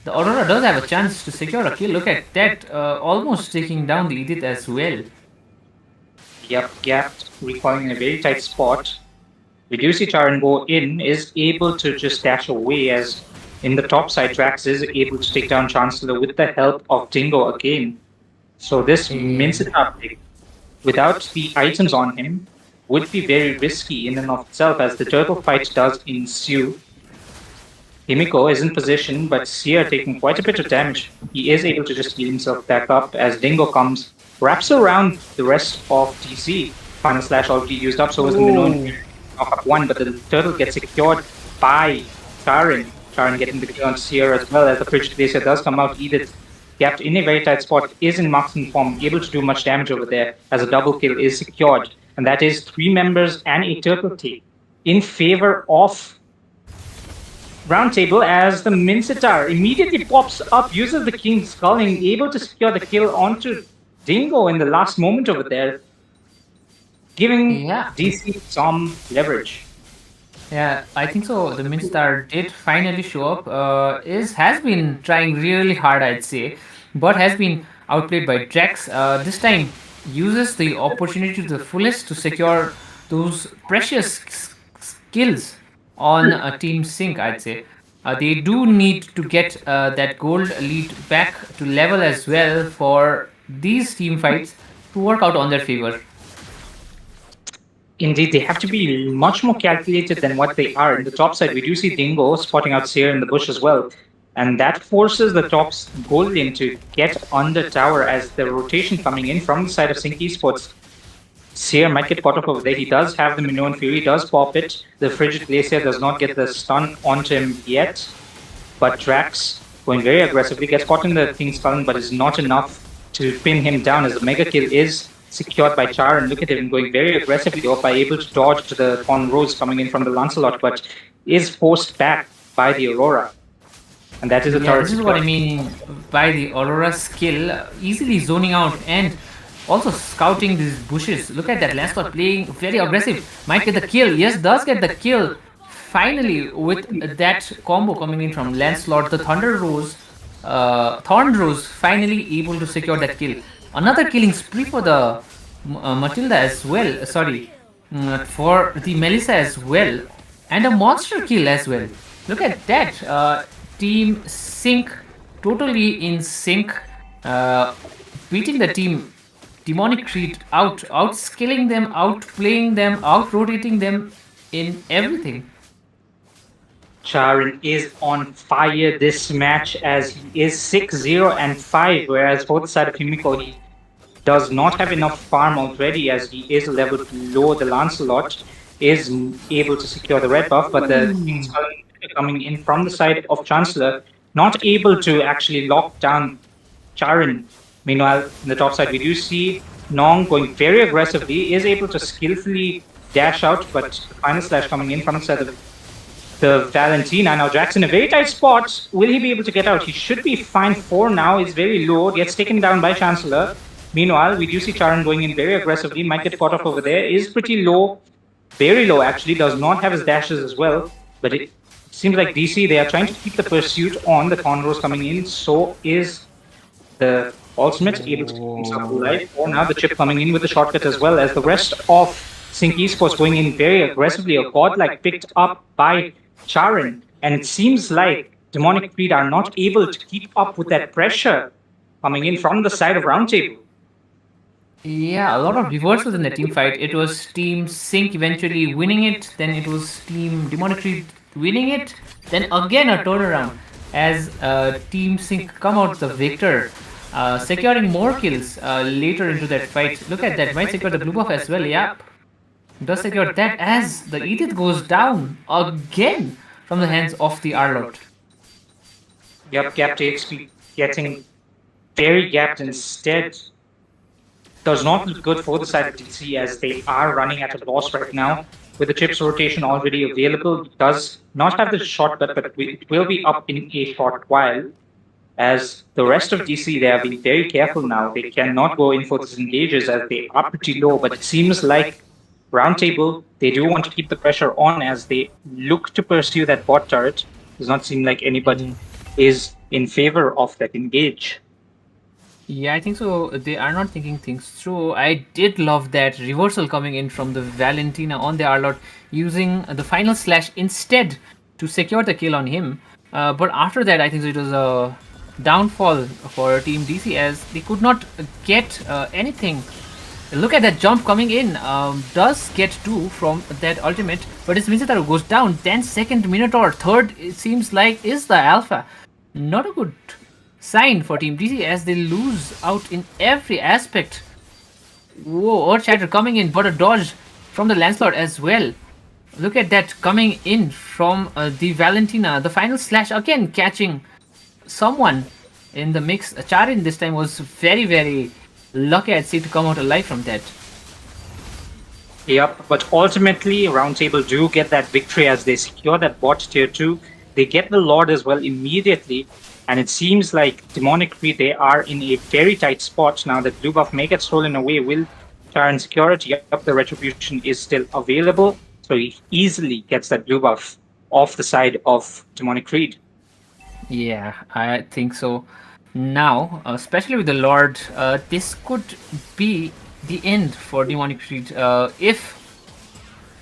The Aurora does have a chance to secure a kill. Look at that, almost taking down the Edith as well. Yep, gapped, recalling in a very tight spot. We do see Charan go in, is able to just dash away, as in the top side, Drax is able to take down Chancellor with the help of Dingo again. So this Mincitar pick, without the items on him, would be very risky in and of itself, as the turtle fight does ensue. Himiko is in position, but Seer taking quite a bit of damage. He is able to just heal himself back up as Dingo comes, wraps around the rest of DC. Final Slash already used up, so was the Minoan up 1, but the turtle gets secured by Charan. Charan getting the kill on Seer as well, as the Frigid Glacier does come out. Edith, gapped in a very tight spot, is in marksman form, able to do much damage over there, as a double kill is secured. And that is 3 members and a turtle take in favor of Roundtable, as the Mincitar immediately pops up, uses the King's Skull, and able to secure the kill onto Dingo in the last moment over there, giving DC some leverage. Yeah, I think so. The Minstar did finally show up. Is has been trying really hard, I'd say, but has been outplayed by Drax. This time uses the opportunity to the fullest to secure those precious skills on Team Sync, I'd say. They do need to get that gold lead back to level as well for these team fights to work out on their favor. Indeed, they have to be much more calculated than what they are. In the top side, we do see Dingo spotting out Seer in the bush as well. And that forces the top's gold lane to get under tower as the rotation coming in from the side of Sync Esports. Seer might get caught up over there. He does have the Minoan Fury, does pop it. The Frigid Glacier does not get the stun onto him yet. But Drax, going very aggressively, gets caught in the King's Talon, but is not enough to pin him down as the Mega Kill is secured by Char. And look at him going very aggressively off by able to dodge the Con Rose coming in from the Lancelot, but is forced back by the Aurora. And that is a turret. This is what I mean by the Aurora skill, easily zoning out and also scouting these bushes. Look at that, Lancelot playing very aggressive. Might get the kill. Yes, does get the kill. Finally, with that combo coming in from Lancelot, the Thunder Rose, Thorn Rose finally able to secure that kill. Another killing spree for the Matilda as well. Sorry, for the Melissa as well, and a monster kill as well. Look at that. Team Sync, totally in sync, beating the team Demonic Creed out, outskilling them, outplaying them, outrotating them in everything. Charin is on fire this match as he is 6-0 and 5, whereas for the side of Himiko, he does not have enough farm already as he is a level below. The Lancelot is able to secure the red buff, but the King's Talon coming in from the side of Chancellor, not able to actually lock down Charin. Meanwhile, in the top side, we do see Nong going very aggressively, is able to skillfully dash out, but the final slash coming in from the side of the Valentina. Now Drax in a very tight spot. Will he be able to get out? He should be fine for now. He's very low. Gets taken down by Chancellor. Meanwhile, we do see Charan going in very aggressively. Might get caught up over there. Is pretty low. Very low actually. Does not have his dashes as well. But it seems like DC, they are trying to keep the pursuit on. The Conros coming in. So is the ultimate able to keep himself alive. Or now the chip coming in with the shortcut as well, as the rest of Sync Esports going in very aggressively. A godlike picked up by Charin, and it seems like Demonic Creed are not able to keep up with that pressure coming in from the side of Roundtable. Yeah, a lot of reversals in the team fight. It was Team Sync eventually winning it, then it was Team Demonic Creed winning it, then again a turnaround as Team Sync come out the victor, securing more kills later into that fight. Look at that, might secure the blue buff as well, yep. Does secure that as the Edith goes down again from the hands of the Arlot. Yep, gapped HP getting very gapped instead. Does not look good for the side of DC as they are running at a loss right now. With the chips rotation already available, does not have the shortcut, but it will be up in a short while. As the rest of DC, they have been very careful now. They cannot go in for disengages as they are pretty low, but it seems like Roundtable, they do want to keep the pressure on as they look to pursue that bot turret. Does not seem like anybody is in favor of that engage. Yeah, I think so. They are not thinking things through. I did love that reversal coming in from the Valentina on the Arlot, using the final slash instead to secure the kill on him. But after that, I think so it was a downfall for Team DC as they could not get anything. Look at that jump coming in. Does get 2 from that ultimate, but his Minotaur goes down. 10-second Minotaur, third, it seems like, is the alpha. Not a good sign for Team DC as they lose out in every aspect. Whoa, Earth Shatter coming in, but a dodge from the Lancelot as well. Look at that coming in from the Valentina. The final slash again catching someone in the mix. Charin this time was very, very lucky, I'd say, to come out alive from that. Yep, but ultimately, Roundtable do get that victory as they secure that bot tier 2. They get the Lord as well immediately, and it seems like Demonic Creed, they are in a very tight spot now. That blue buff may get stolen away. Will Charin secure it? Yep, the Retribution is still available. So he easily gets that blue buff off the side of Demonic Creed. Yeah, I think so. Now, especially with the Lord, this could be the end for Demonic Creed. If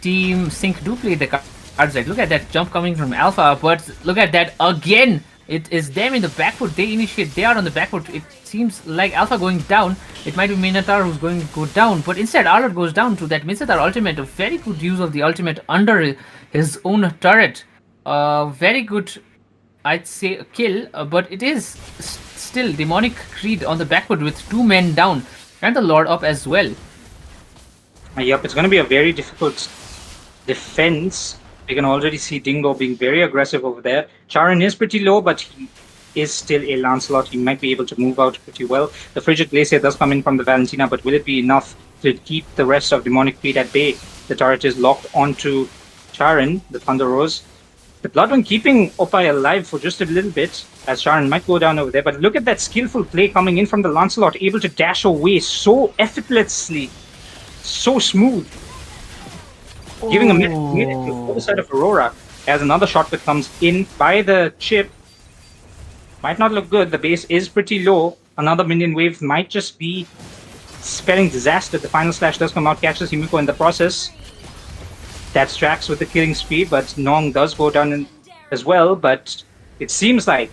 Team Sync do play the cards right, look at that jump coming from Alpha, but look at that again. It is them in the back foot. They initiate. They are on the back foot. It seems like Alpha going down. It might be Minotaur who's going to go down, but instead Arlott goes down to that Minotaur ultimate. A very good use of the ultimate under his own turret. Very good, I'd say, a kill, but it is still Demonic Creed on the back foot with 2 men down and the Lord up as well. Yep, it's going to be a very difficult defense. We can already see Dingo being very aggressive over there. Charon is pretty low, but he is still a Lancelot. He might be able to move out pretty well. The Frigid Glacier does come in from the Valentina, but will it be enough to keep the rest of Demonic Creed at bay? The turret is locked onto Charon, the Thunder Rose. The Bloodwind keeping Opai alive for just a little bit, as Sharon might go down over there. But look at that skillful play coming in from the Lancelot, able to dash away so effortlessly, so smooth. Giving a minute to the other side of Aurora, as another shotgun comes in by the chip. Might not look good. The base is pretty low. Another minion wave might just be spelling disaster. The final slash does come out, catches Himiko in the process. That's Drax with the killing spree, but Nong does go down as well. But it seems like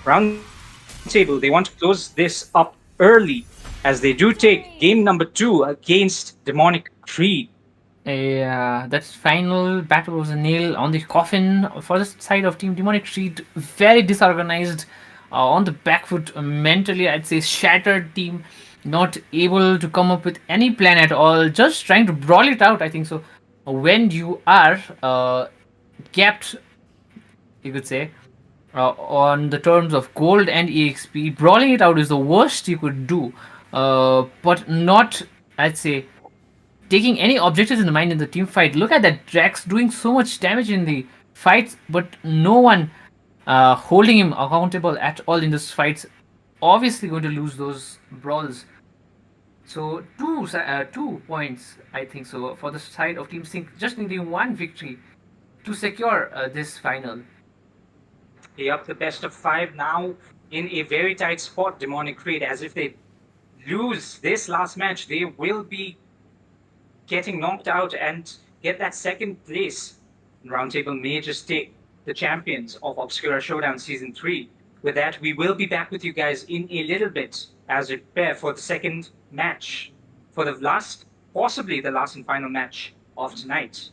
Roundtable, they want to close this up early, as they do take game number 2 against Demonic Creed. That final battle was a nail on the coffin for the side of Team Demonic Creed. Very disorganized, on the back foot, mentally, I'd say shattered team, not able to come up with any plan at all, just trying to brawl it out, I think so. When you are capped, you could say, on the terms of gold and EXP, brawling it out is the worst you could do, but not, I'd say, taking any objectives in the mind in the team fight. Look at that Drax doing so much damage in the fights, but no one holding him accountable at all in this fights. Obviously, going to lose those brawls. So 2 points, I think so, for the side of Team Sync, just needing one victory to secure this final. Up the best of 5 now in a very tight spot. Demonic Creed, as if they lose this last match, they will be getting knocked out and get that second place. Roundtable may just take the champions of Obscura Showdown Season 3. With that, we will be back with you guys in a little bit as we prepare for the second match, for the last, possibly the last and final match of tonight.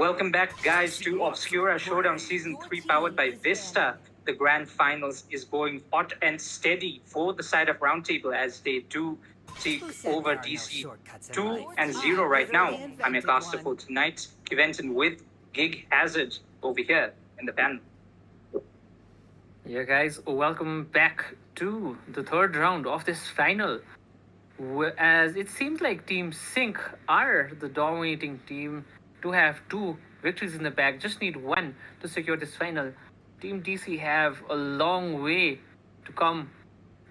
Welcome back, guys, to Obscura Showdown Season 3, powered by Vista. The grand finals is going hot and steady for the side of Roundtable as they do take over DC 2-0 right now. I'm your caster for tonight's event and with Gig Hazard over here in the panel. Yeah, guys, welcome back to the third round of this final. As it seems like Team Sync are the dominating team to have two victories in the bag, just need one to secure this final. Team DC have a long way to come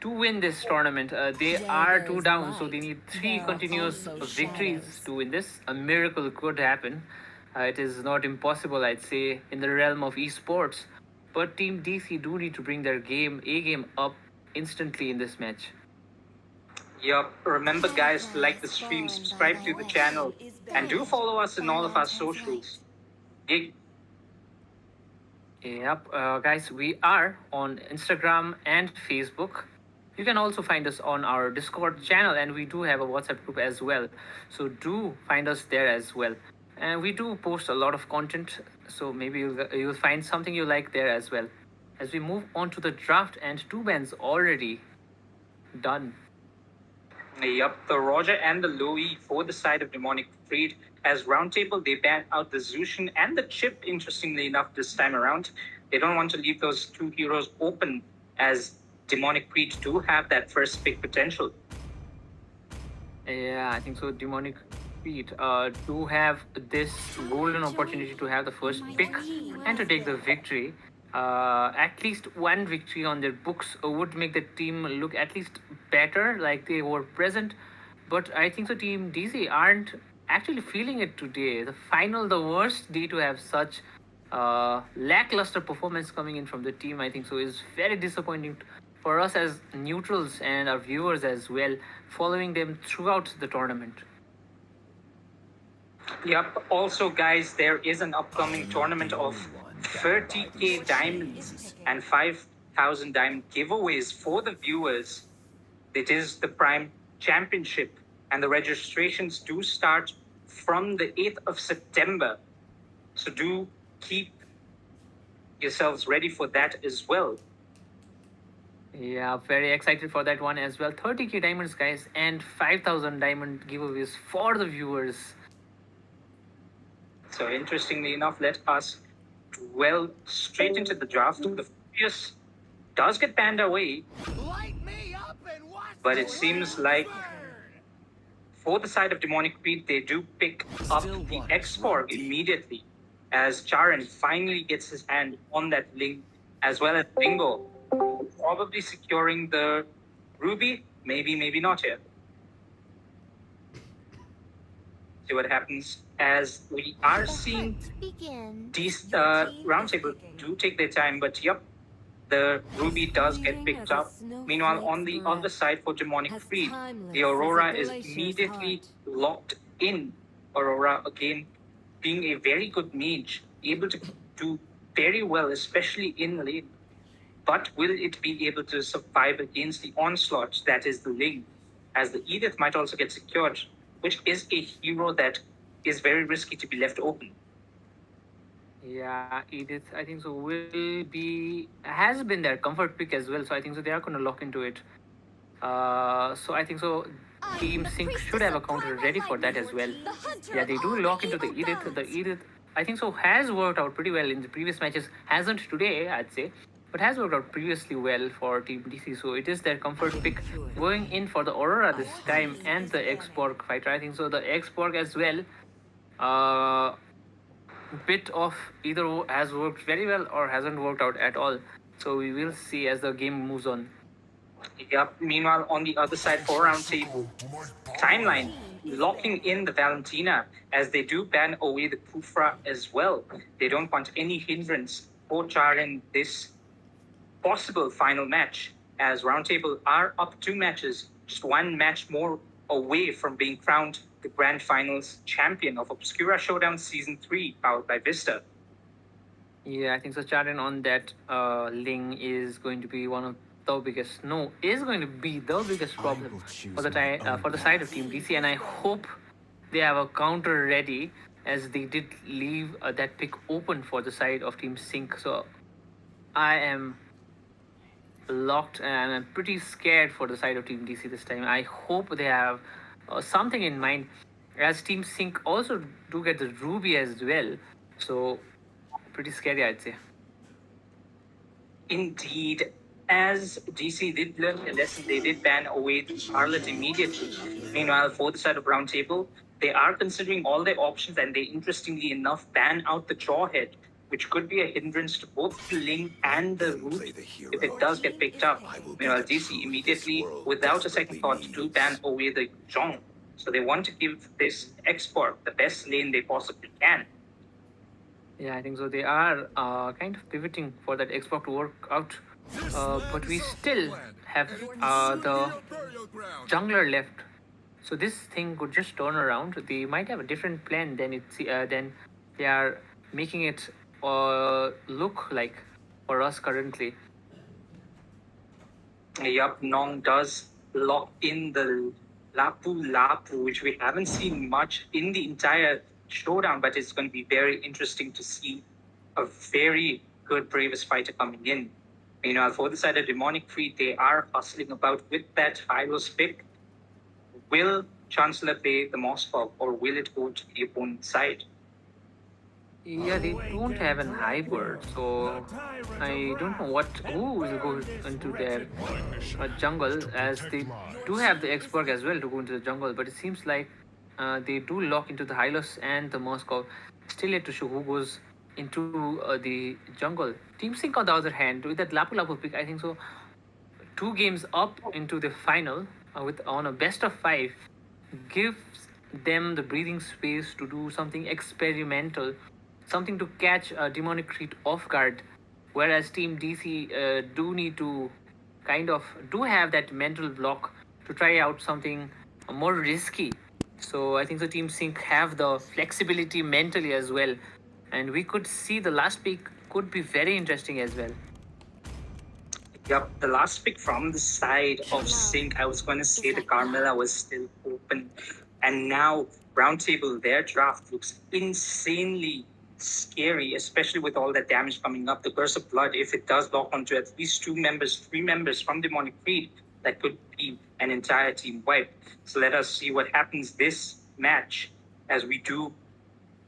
to win this tournament. They are two down, so they need three continuous victories to win this. A miracle could happen. It is not impossible, I'd say, in the realm of esports. But Team DC do need to bring their game up instantly in this match. Yup, remember guys to like the stream, subscribe to the channel, and do follow us in all of our socials. Gig. Yep, guys, we are on Instagram and Facebook. You can also find us on our Discord channel, and we do have a WhatsApp group as well. So do find us there as well. And we do post a lot of content, so maybe you'll find something you like there as well. As we move on to the draft, and two bans already done. Yup, the Roger and the Louis for the side of Demonic Freed. As Roundtable, they ban out the Zushin and the Chip, interestingly enough, this time around. They don't want to leave those two heroes open, as Demonic Freed do have that first pick potential. Yeah, I think so. Demonic Feet do have this golden opportunity to have the first pick and to take the victory. At least one victory on their books would make the team look at least better, like they were present. But I think so. Team DC aren't actually feeling it today. The final, the worst day to have such lackluster performance coming in from the team, I think so, is very disappointing for us as neutrals and our viewers as well, following them throughout the tournament. Yep. Also, guys, there is an upcoming tournament of 30k diamonds and 5,000 diamond giveaways for the viewers. It is the Prime Championship, and the registrations do start from the 8th of September. So do keep yourselves ready for that as well. Yeah, very excited for that one as well. 30k diamonds, guys, and 5,000 diamond giveaways for the viewers. So interestingly enough, let us dwell straight into the draft. The Furious does get banned away, but it seems like for the side of Demonic Creed, they do pick up the X-Borg immediately, as Charan finally gets his hand on that link, as well as Bingo, probably securing the Ruby, maybe not here. See what happens, as we are seeing these Roundtable do take their time, but yep, the Ruby does get picked up. Meanwhile, on the other side for Demonic Freed, the Aurora is immediately locked in. Aurora, again, being a very good mage, able to do very well, especially in lane. But will it be able to survive against the onslaught that is the Ling? As the Edith might also get secured, which is a hero that is very risky to be left open. Yeah, Edith, I think so, has been their comfort pick as well. So I think so they are going to lock into it. So I think so Team Sync should have a counter ready for that as well. Yeah, they do lock into the Edith. The Edith, I think so, has worked out pretty well in the previous matches. Hasn't today, I'd say, but has worked out previously well for Team DC. So it is their comfort pick going in for the Aurora this time and the X-Borg fighter. I think so the X-Borg as well. Bit of either has worked very well or hasn't worked out at all. So we will see as the game moves on. Yep. Meanwhile, on the other side for Roundtable, Timeline locking in the Valentina, as they do ban away the Kufra as well. They don't want any hindrance for Charan this possible final match, as Roundtable are up 2 matches, just 1 match more away from being crowned the Grand Finals champion of Obscura Showdown Season 3, powered by Vista. Yeah, I think so. Charan on that Ling is going to be one of the biggest. No, is going to be the biggest problem for the side of Team DC, and I hope they have a counter ready, as they did leave that pick open for the side of Team Sync. So I am locked and I'm pretty scared for the side of Team DC this time. I hope they have something in mind, as Team Sync also do get the Ruby as well. So pretty scary, I'd say. Indeed, as DC did learn a lesson, they did ban away the Charlotte immediately. Meanwhile, for the side of Roundtable, they are considering all their options, and they, interestingly enough, ban out the Jawhead, which could be a hindrance to both the Ling and the Root if it does get picked up. Meanwhile, DC immediately, without a second thought, do ban away the Zhong. So they want to give this export the best lane they possibly can. Yeah, I think so. They are kind of pivoting for that Xbox to work out, but we still have the jungler left. So this thing could just turn around. They might have a different plan than they are making it look like for us currently. Yup, Nong does lock in the Lapu Lapu, which we haven't seen much in the entire showdown, but it's going to be very interesting to see a very good Bravest fighter coming in. Meanwhile, for the side of Demonic Creed, they are hustling about with that Hylos pick. Will Chancellor play the Moskov, or will it go to the opponent's side? Yeah, they don't have an hybrid, so I don't know who will go into their jungle, as they do have the Xborg as well to go into the jungle, but it seems like they do lock into the Hylos and the Moscow. Still yet to show who goes into the jungle. Team Sync, on the other hand, with that Lapu Lapu pick, I think so, 2 games up into the final with on a best of 5 gives them the breathing space to do something experimental, something to catch Demonic Creed off guard. Whereas Team DC do need to kind of do have that mental block to try out something more risky. So I think the Team Sync have the flexibility mentally as well, and we could see the last pick could be very interesting as well. Yep, the last pick from the side of Sync, I was going to say the Carmilla was still open. And now, Roundtable, their draft looks insanely scary, especially with all that damage coming up. The Curse of Blood, if it does lock onto at least 3 members from Demonic Creed, that could be an entire team wipe. So let us see what happens this match, as we do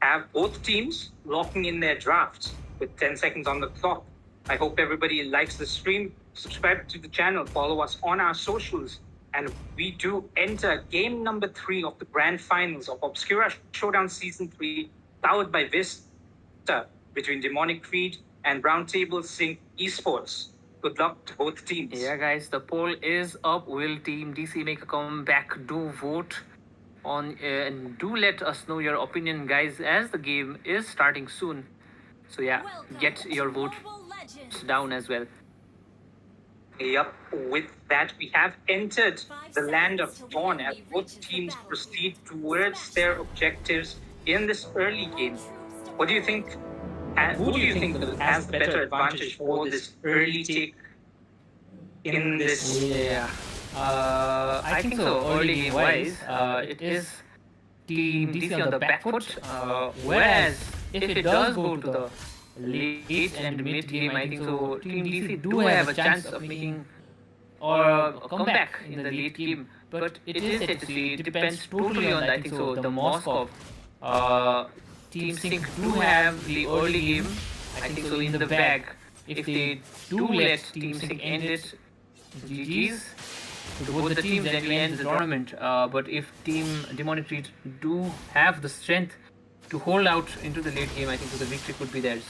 have both teams locking in their drafts with 10 seconds on the clock. I hope everybody likes the stream, subscribe to the channel, follow us on our socials, and we do enter game number 3 of the grand finals of Obscura Showdown Season 3, powered by Vista, between Demonic Creed and Roundtable Sync Esports. Good luck to both teams. Yeah, guys, the poll is up. Will Team DC make a comeback? Do vote on and do let us know your opinion, guys, as the game is starting soon. So yeah, get your votes down as well. Yep, with that, we have entered the land of Dawn as both teams proceed towards their objectives in this early game. What do you think? Who do you think has the better advantage for this early take in this? Yeah, I think so. Early game wise, it is Team DC on the back foot. Whereas if it does go to the late and mid game, I think so Team DC do have a chance of making or a comeback in the late game. But it is yet to see. It depends totally on, I think so, the Moscow. Team Sync do have the early game, I think so, in the bag. If they do let Team Sync end it, GG's to both the teams, then we end the tournament. But if Team Demonic Creed do have the strength to hold out into the late game, I think so the victory could be theirs.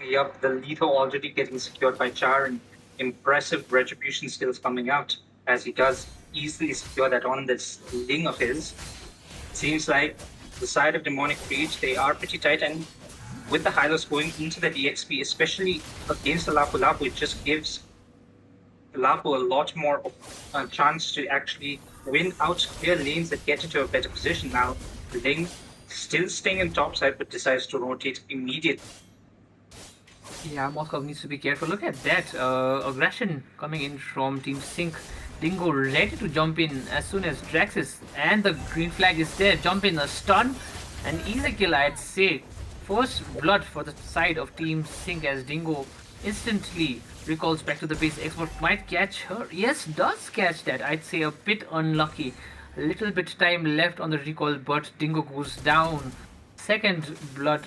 Yep, the Leto already getting secured by Char, and impressive retribution skills coming out as he does easily secure that on this Ling of his. Seems like the side of Demonic Creed, they are pretty tight, and with the Hylos going into the DXP, especially against the Lapu Lapu, it just gives Lapu a lot more chance to actually win out clear lanes that get into a better position. Now, Ling still staying in top side, but decides to rotate immediately. Yeah, Moscow needs to be careful. Look at that aggression coming in from Team Sync. Dingo ready to jump in as soon as Draxis and the green flag is there. Jump in, a stun An easy kill, I'd say. First blood for the side of Team Sync as Dingo instantly recalls back to the base. Expert might catch her. Yes, does catch that. I'd say a bit unlucky. A little bit time left on the recall, but Dingo goes down. Second blood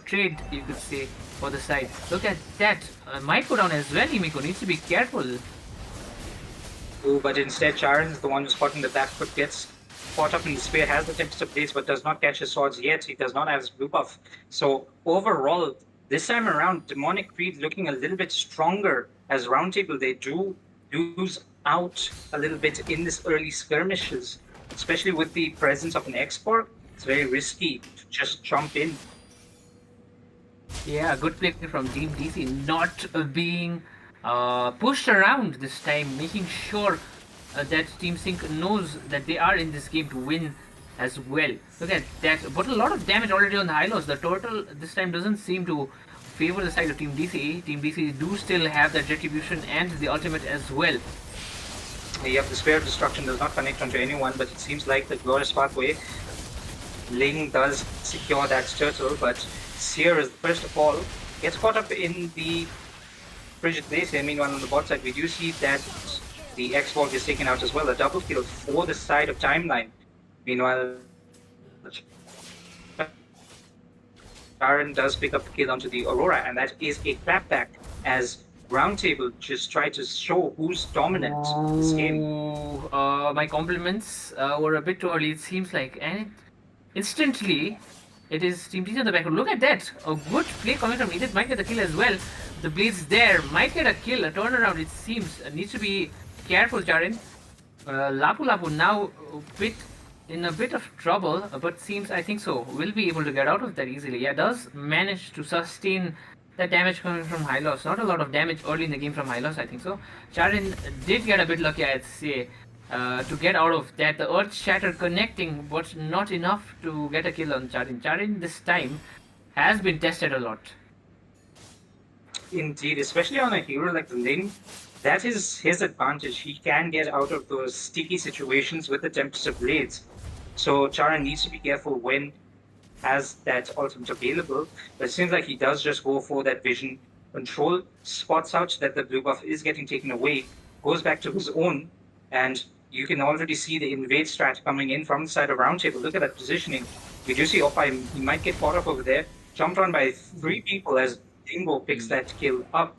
trade, you could say, for the side. Look at that. Might go down as well. Himiko needs to be careful. Ooh, but instead, Charon is the one who's caught in the back foot, gets caught up in the spear, has the Tempest of Blades, but does not catch his swords yet. He does not have his blue buff. So overall, this time around, Demonic Creed looking a little bit stronger as Roundtable. They do lose out a little bit in this early skirmishes, especially with the presence of an export. It's very risky to just jump in. Yeah, good play from Team DC, not being pushed around this time, making sure that Team Sync knows that they are in this game to win as well. Look at that, but a lot of damage already on the Hylos. The turtle this time doesn't seem to favor the side of Team DC. Team DC do still have that retribution and the ultimate as well. Yep, the Spear of Destruction does not connect onto anyone, but it seems like the Glorious Pathway. Ling does secure that turtle, but Seer is first of all gets caught up in the Frigid Blaze here. Meanwhile, on the bot side, we do see that the X-Borg is taken out as well. A double kill for the side of Timeline. Meanwhile, Aaron does pick up the kill onto the Aurora, and that is a clapback as Roundtable just try to show who's dominant this game. My compliments were a bit too early, it seems like, and instantly it is Team DC on the back. Look at that, a good play coming from Edith. Might get the kill as well. The Blades there might get a kill, a turnaround it seems. Needs to be careful, Jaren. Lapu Lapu now in a bit of trouble, but seems, I think so, will be able to get out of that easily. Yeah, does manage to sustain that damage coming from Hylos. Not a lot of damage early in the game from Hylos, I think so. Charin did get a bit lucky, I'd say, to get out of that. The Earth Shatter connecting, but not enough to get a kill on Charin. Charin this time has been tested a lot. Indeed, especially on a hero like the Ling, that is his advantage. He can get out of those sticky situations with the Tempest of Blades. So Charan needs to be careful when has that ultimate available. But it seems like he does just go for that vision control, spots out that the blue buff is getting taken away, goes back to his own, and you can already see the invade strat coming in from the side of Roundtable. Look at that positioning. You do see Oppa, he might get caught up over there, jumped on by 3 people as Dingo picks that kill up.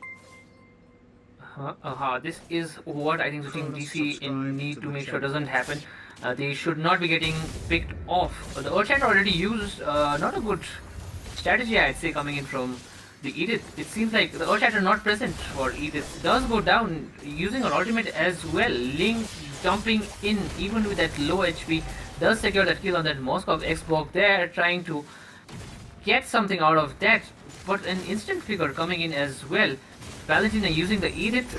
This is what I think the Team DC need to make sure doesn't happen. They should not be getting picked off. The Earthshatter already used not a good strategy, I'd say, coming in from the Edith. It seems like the Earthshatter not present for Edith. Does go down using her ultimate as well. Ling jumping in even with that low HP. Does secure that kill on that Moskov X-Borg there, trying to get something out of that. But an instant figure coming in as well. Valentina using the Edith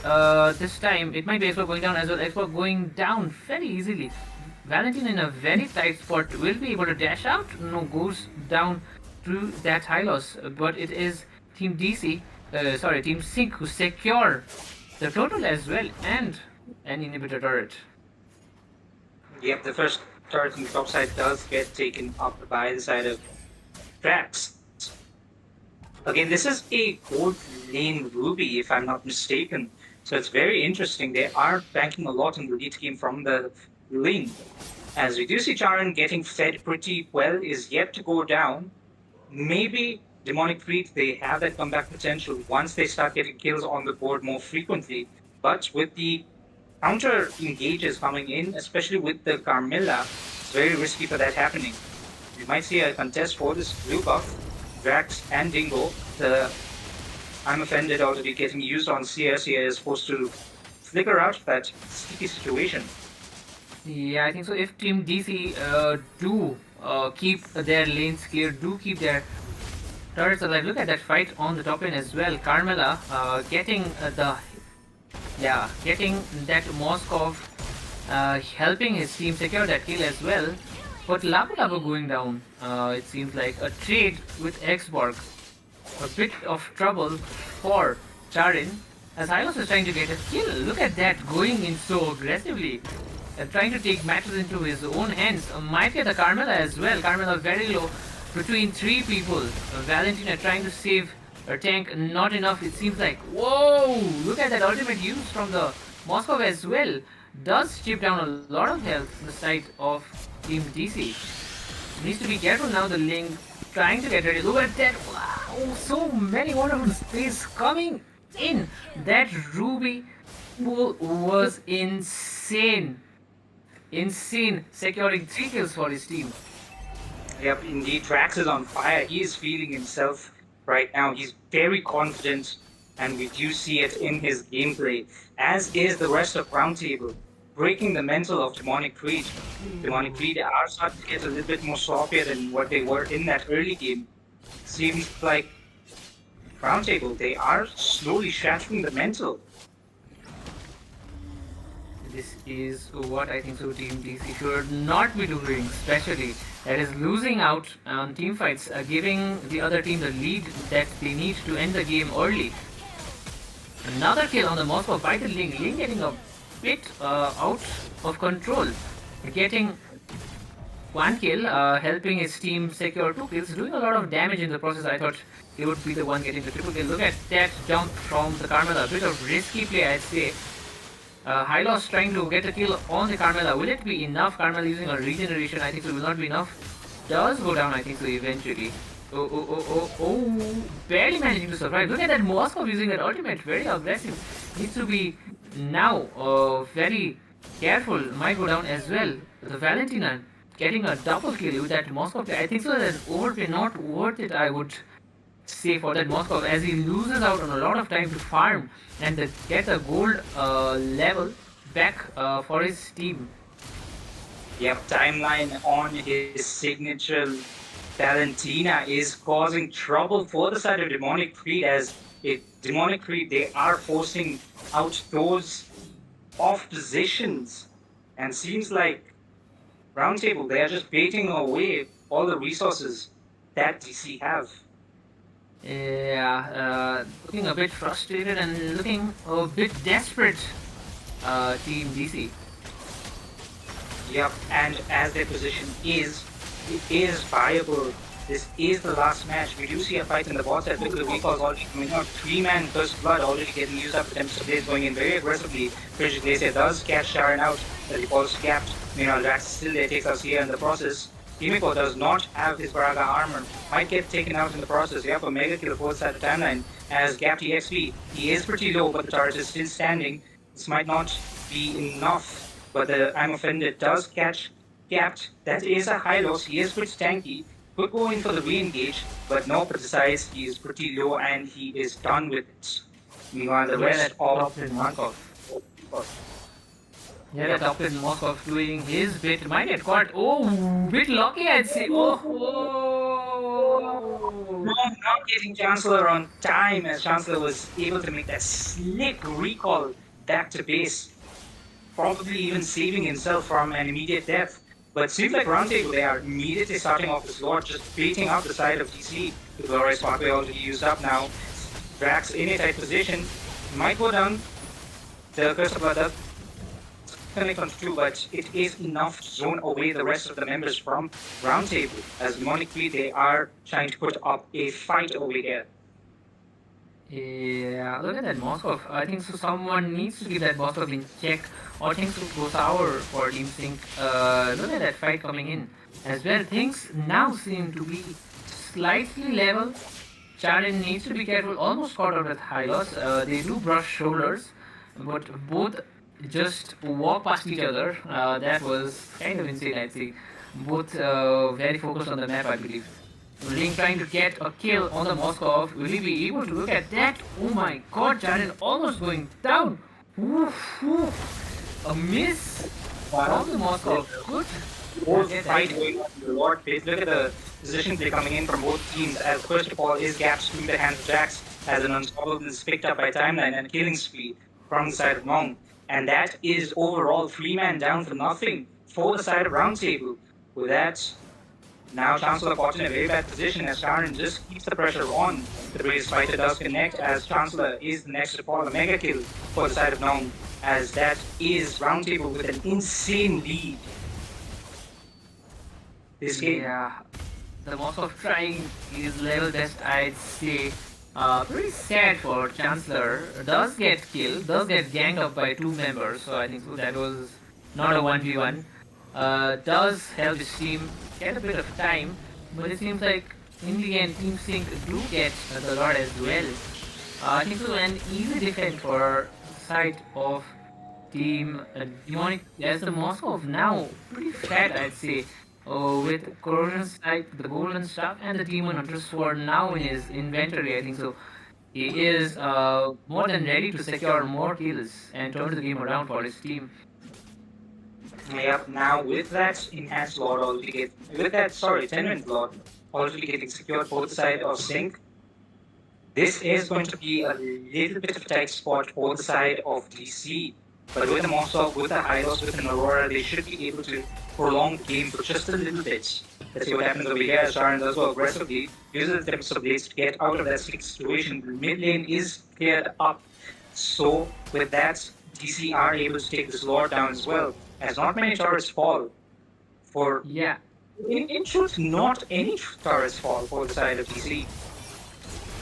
this time. It might be X-Borg going down as well. X-Borg going down very easily. Valentina in a very tight spot will be able to dash out. No, goes down to that Hylos. But it is Team DC, Team Sync who secure the total as well and an inhibitor turret. Yep, the first turret on the top side does get taken up by the side of Drax. Again, this is a gold lane Ruby, if I'm not mistaken. So it's very interesting. They are banking a lot on the lead game from the lane. As we do see Charan getting fed pretty well, is yet to go down. Maybe Demonic Creed, they have that comeback potential once they start getting kills on the board more frequently. But with the counter engages coming in, especially with the Carmilla, it's very risky for that happening. We might see a contest for this blue buff. Drax and Dingo. I'm offended already getting used on Sia. Sia is supposed to flicker out that sticky situation. Yeah, I think so. If Team DC do keep their lanes clear, do keep their turrets alive. Look at that fight on the top lane as well. Carmela getting getting that Moskov, helping his team secure that kill as well. But Labu Labu going down, it seems like a trade with X-Borg. A bit of trouble for Charin as Hylos is trying to get a kill. Look at that, going in so aggressively. Trying to take matters into his own hands. Might get a Carmela as well. Carmela very low. between three people. Valentina trying to save her tank, not enough. It seems like. Whoa! Look at that ultimate use from the Moscow as well. Does chip down a lot of health on the side of Team DC. Needs to be careful now. The Ling trying to get ready. Look at that! Wow! So many wonderful space coming in. That Ruby pool was insane. Insane, securing 3 kills for his team. Yep, indeed. Drax is on fire. He is feeling himself right now. He's very confident, and we do see it in his gameplay, as is the rest of Roundtable, breaking the mental of Demonic Creed. Demonic Creed are starting to get a little bit more sloppier than what they were in that early game. Seems like Roundtable, they are slowly shattering the mental. This is what I think so Team DC should not be doing, especially that is losing out on team fights, giving the other team the lead that they need to end the game early. Another kill on the Moscow by the Ling. Ling getting a bit out of control, getting 1 kill, helping his team secure 2 kills, doing a lot of damage in the process. I thought he would be the one getting the triple kill. Look at that jump from the Carmela, a bit of risky play, I'd say. Hylos trying to get a kill on the Carmela. Will it be enough? Carmela using a regeneration, I think so will not be enough. Does go down, I think so, eventually. Oh, barely managing to survive. Look at that Moskov using that ultimate, very aggressive. Needs to be now very careful. Might go down as well. The Valentina getting a double kill with that Moskov. I think so that overplay, not worth it, I would say, for that Moskov, as he loses out on a lot of time to farm and get a gold level back for his team. Yep, timeline on his signature Valentina is causing trouble for the side of Demonic Creed, as Demonic Creed, they are forcing out those off positions, and seems like Roundtable, they are just baiting away all the resources that DC have. Yeah, looking a bit frustrated and looking a bit desperate, Team DC. Yep, and as their position is, it is viable. This is the last match. We do see a fight in the bot side. Look at the recalls already coming out. 3-man First Blood already getting used up. Tempest Blaze going in very aggressively. Frigid Glacier does catch Sharon out, but he falls gapped. Meanwhile, Drax still there, takes us here in the process. Himiko does not have his Baraga armor. Might get taken out in the process. We have a mega kill both sides of the timeline as gapped EXP. He is pretty low, but the turret is still standing. This might not be enough, but the I'm Offended does catch gapped. That is a high loss. He is pretty tanky. Could go in for the re-engage, but no, besides, he is pretty low and he is done with it. Meanwhile, the rest of Markov. Yeah, Captain Moskov doing his bit. Might get caught. Oh, bit lucky, I'd say. Oh. Not getting Chancellor on time, as Chancellor was able to make that slick recall back to base, probably even saving himself from an immediate death. But seems like Roundtable, they are immediately starting off this Lord, just baiting out the side of DC. The Glorious Parkway already used up now. Drax in a tight position, might go down. The Curse of Blood does connect on 2, but it is enough to zone away the rest of the members from Roundtable. As demonically, they are trying to put up a fight over here. Yeah, look at that Moskov. I think so someone needs to keep that Moskov in check, or things would go sour for Team Sync. Look at that fight coming in as well. Things now seem to be slightly level. Charin needs to be careful, almost caught up with Hylos. They do brush shoulders, but both just walk past each other. That was kind of insane, I'd say. Both very focused on the map, I believe. Ling trying to get a kill on the Moskov. Will he be able to look at that? Oh my god, Charin almost going down. Oof, oof. A miss from the Moskov. Good. Both fight going on in the Lord phase. Look at the position play coming in from both teams, as first of all is gaps through the hands of Jax, as an unstoppable is picked up by Timeline and a killing spree from the side of Mong. And that is overall 3-man down for nothing for the side of Roundtable. With that, now Chancellor caught in a very bad position as Sharon just keeps the pressure on. The Blaze fighter does connect as Chancellor is the next to fall. A mega kill for the side of Nong, as that is Roundtable with an insane lead. This game. Yeah. the Moskov trying his level best, I'd say. Pretty sad for Chancellor. Does get killed, does get ganged up by two members, so I think so that was not a 1v1. Does help his team get a bit of time, but it seems like in the end, Team Sync do get the Lord as well. I think so, an easy defense for the side of Team Demonic as the Moskov now pretty fat, I'd say. With Corrosion Strike, the Golden Staff, and the Demon Hunter Sword now in his inventory, I think so. He is more than ready to secure more kills and turn the game around for his team. Yep, now with that enhanced lord already get with that sorry, tenement lord already getting secured both side of sync, this is going to be a little bit of a tight spot for the side of DC. But with the Mossog, with the Hylos, with an Aurora, they should be able to prolong the game for just a little bit. Let's see what happens over here. Sharon does go aggressively, uses the Tempest of Blades to get out of that sticky situation. The mid lane is cleared up. So with that, DC are able to take this Lord down as well. As not many turrets fall for Yeah. in truth, not any turrets fall for the side of DC.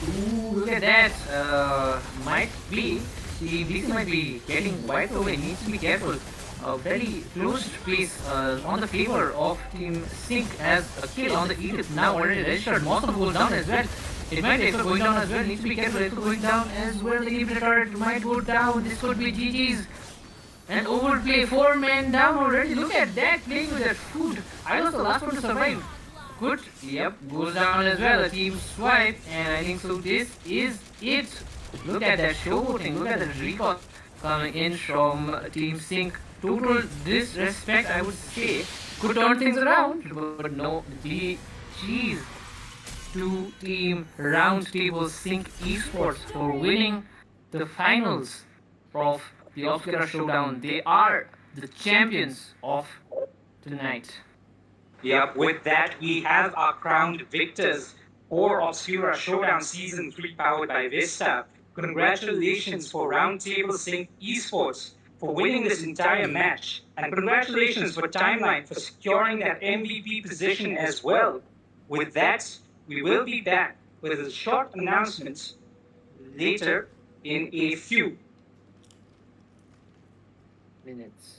Ooh, look at that. Might be. The DC might be getting wiped away. Needs to be careful. Very close place on the favor of Team Sync as a kill on the Egypt now already registered. Most of goes down as well. It might also going down as well. Needs to be careful. It's going down as well. The Egypt turret might go down. This could be GG's. And overplay, 4 men down already. Look at that, playing with that food. I was the last one to survive. Good. Yep, goes down as well. A team swipe, and I think so. This is it. Look at that showboating. Look at that recall coming in from Team Sync. Total disrespect, I would say. Could turn things around, but no. GG's to Team Roundtable Sync Esports for winning the finals of the Obscura Showdown. They are the champions of tonight. Yep, with that, we have our crowned victors for Obscura Showdown Season 3 powered by Vista. Congratulations for Roundtable Sync Esports for winning this entire match. And congratulations for Timeline for securing that MVP position as well. With that, we will be back with a short announcement later in a few Minutes.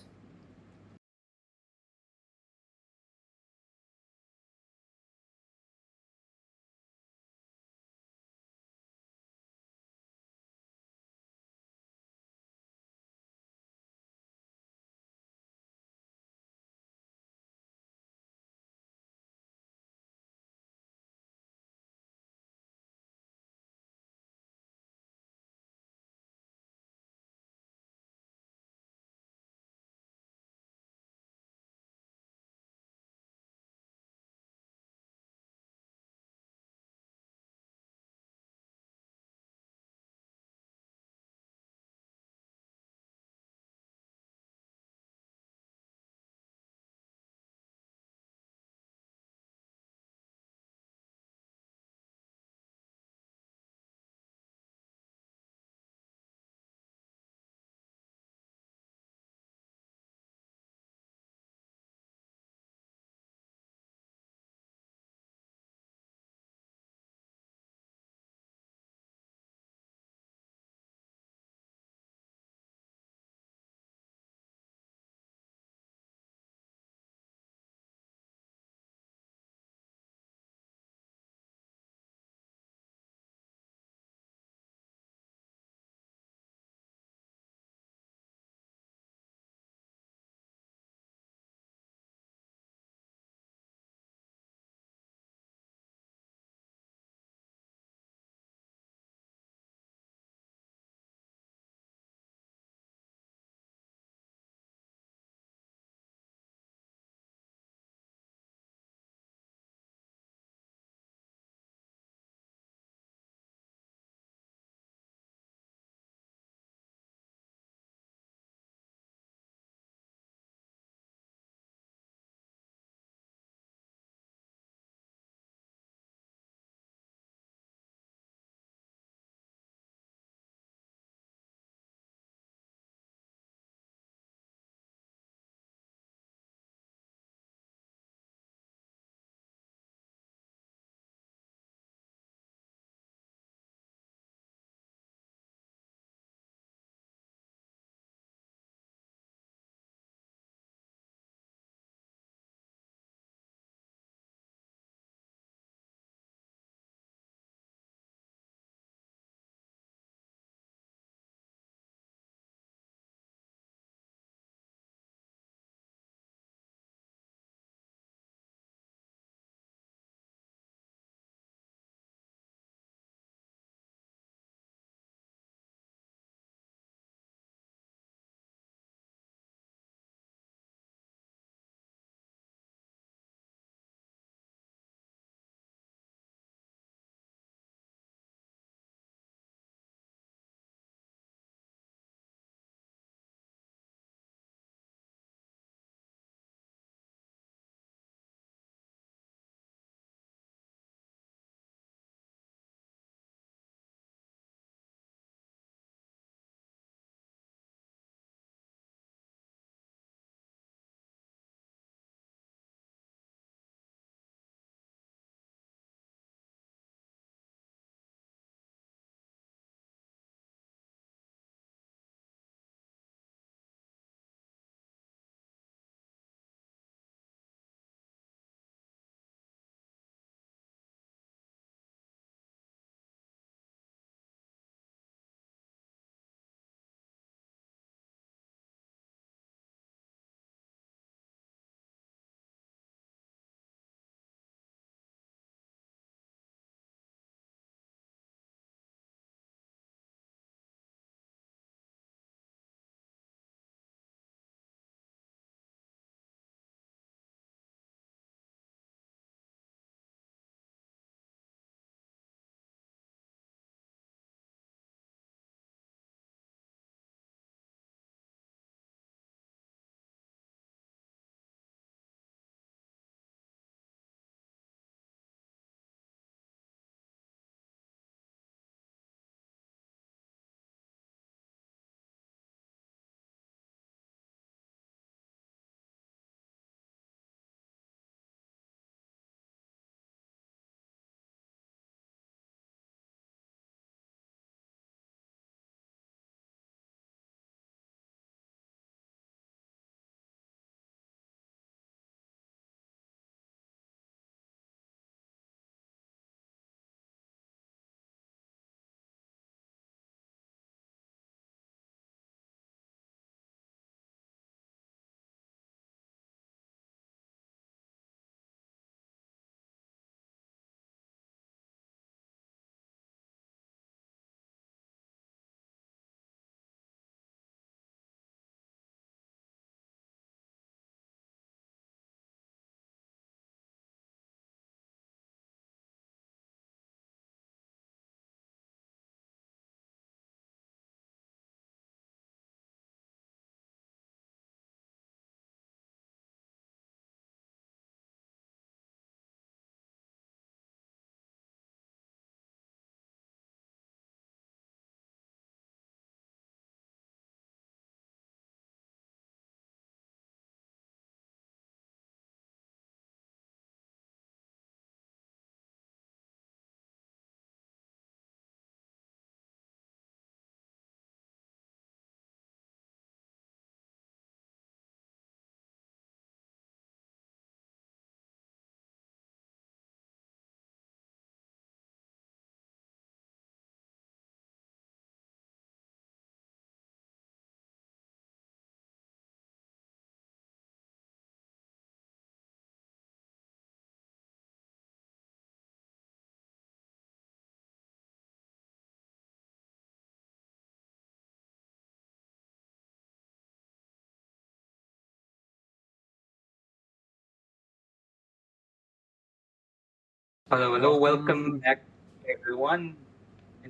Hello, hello, welcome back, everyone.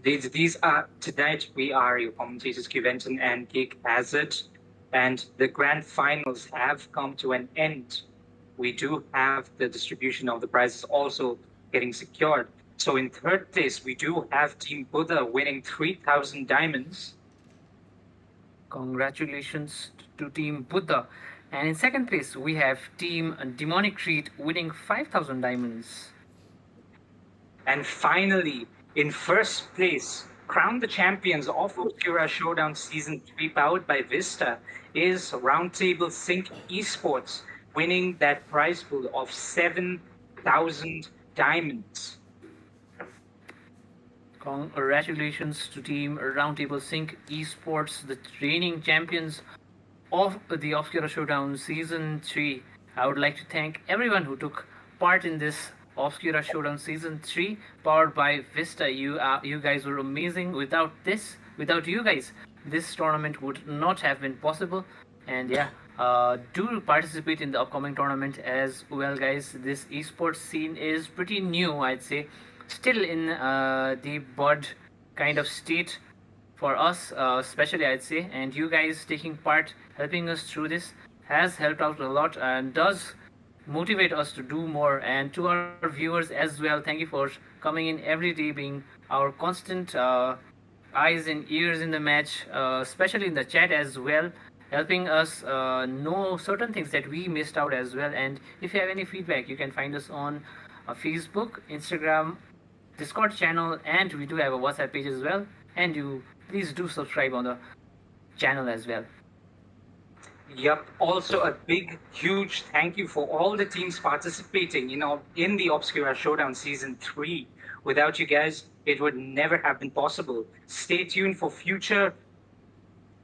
These are tonight. We are your commentators, Juventus and Gig Hazard, and the grand finals have come to an end. We do have the distribution of the prizes also getting secured. So in third place, we do have Team Buddha winning 3,000 diamonds. Congratulations to Team Buddha. And in second place, we have Team Demonic Creed winning 5,000 diamonds. And finally, in first place, crowned the champions of Obscura Showdown Season 3, powered by Vista, is Roundtable Sync Esports, winning that prize pool of 7,000 diamonds. Congratulations to Team Roundtable Sync Esports, the reigning champions of the Obscura Showdown Season 3. I would like to thank everyone who took part in this Obscura Showdown Season 3 powered by Vista. You guys were amazing. Without you guys, this tournament would not have been possible. And yeah, do participate in the upcoming tournament as well, guys. This esports scene is pretty new, I'd say. Still in the bud kind of state for us, especially I'd say, and you guys taking part, helping us through this has helped out a lot and does motivate us to do more. And to our viewers as well, thank you for coming in every day, being our constant eyes and ears in the match, especially in the chat as well, helping us know certain things that we missed out as well. And if you have any feedback, you can find us on Facebook, Instagram, Discord channel, and we do have a WhatsApp page as well. And you please do subscribe on the channel as well. Yep. Also, a big, huge thank you for all the teams participating, in the Obscura Showdown Season 3. Without you guys, it would never have been possible. Stay tuned for future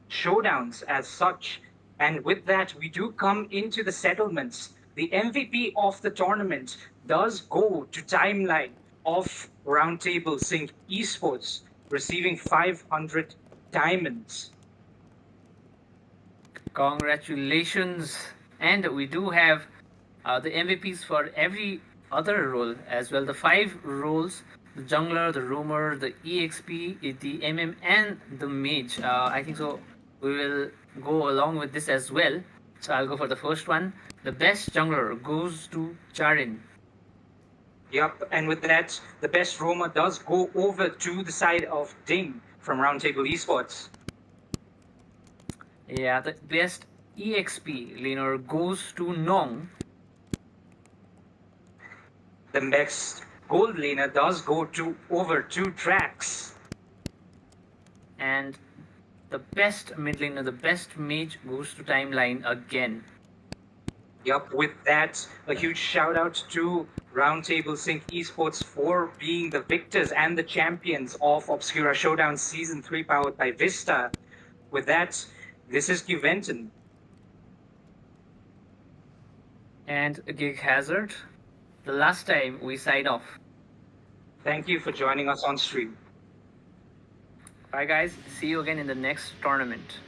showdowns as such. And with that, we do come into the settlements. The MVP of the tournament does go to Timeline of Roundtable Sync Esports, receiving 500 diamonds. Congratulations. And we do have the MVPs for every other role as well. The 5 roles: the jungler, the roamer, the EXP, the MM, and the mage. I think so. We will go along with this as well. So I'll go for the first one. The best jungler goes to Charin. Yep, and with that, the best roamer does go over to the side of Ding from Roundtable Esports. Yeah, the best EXP laner goes to Nong. The best gold laner does go to over to Trax. And the best mid laner, the best mage goes to Timeline again. Yep, with that, a huge shout out to Roundtable Sync Esports for being the victors and the champions of Obscura Showdown Season 3, powered by Vista. With that, this is Juventus. And Gig Hazard, the last time we sign off. Thank you for joining us on stream. Bye, guys. See you again in the next tournament.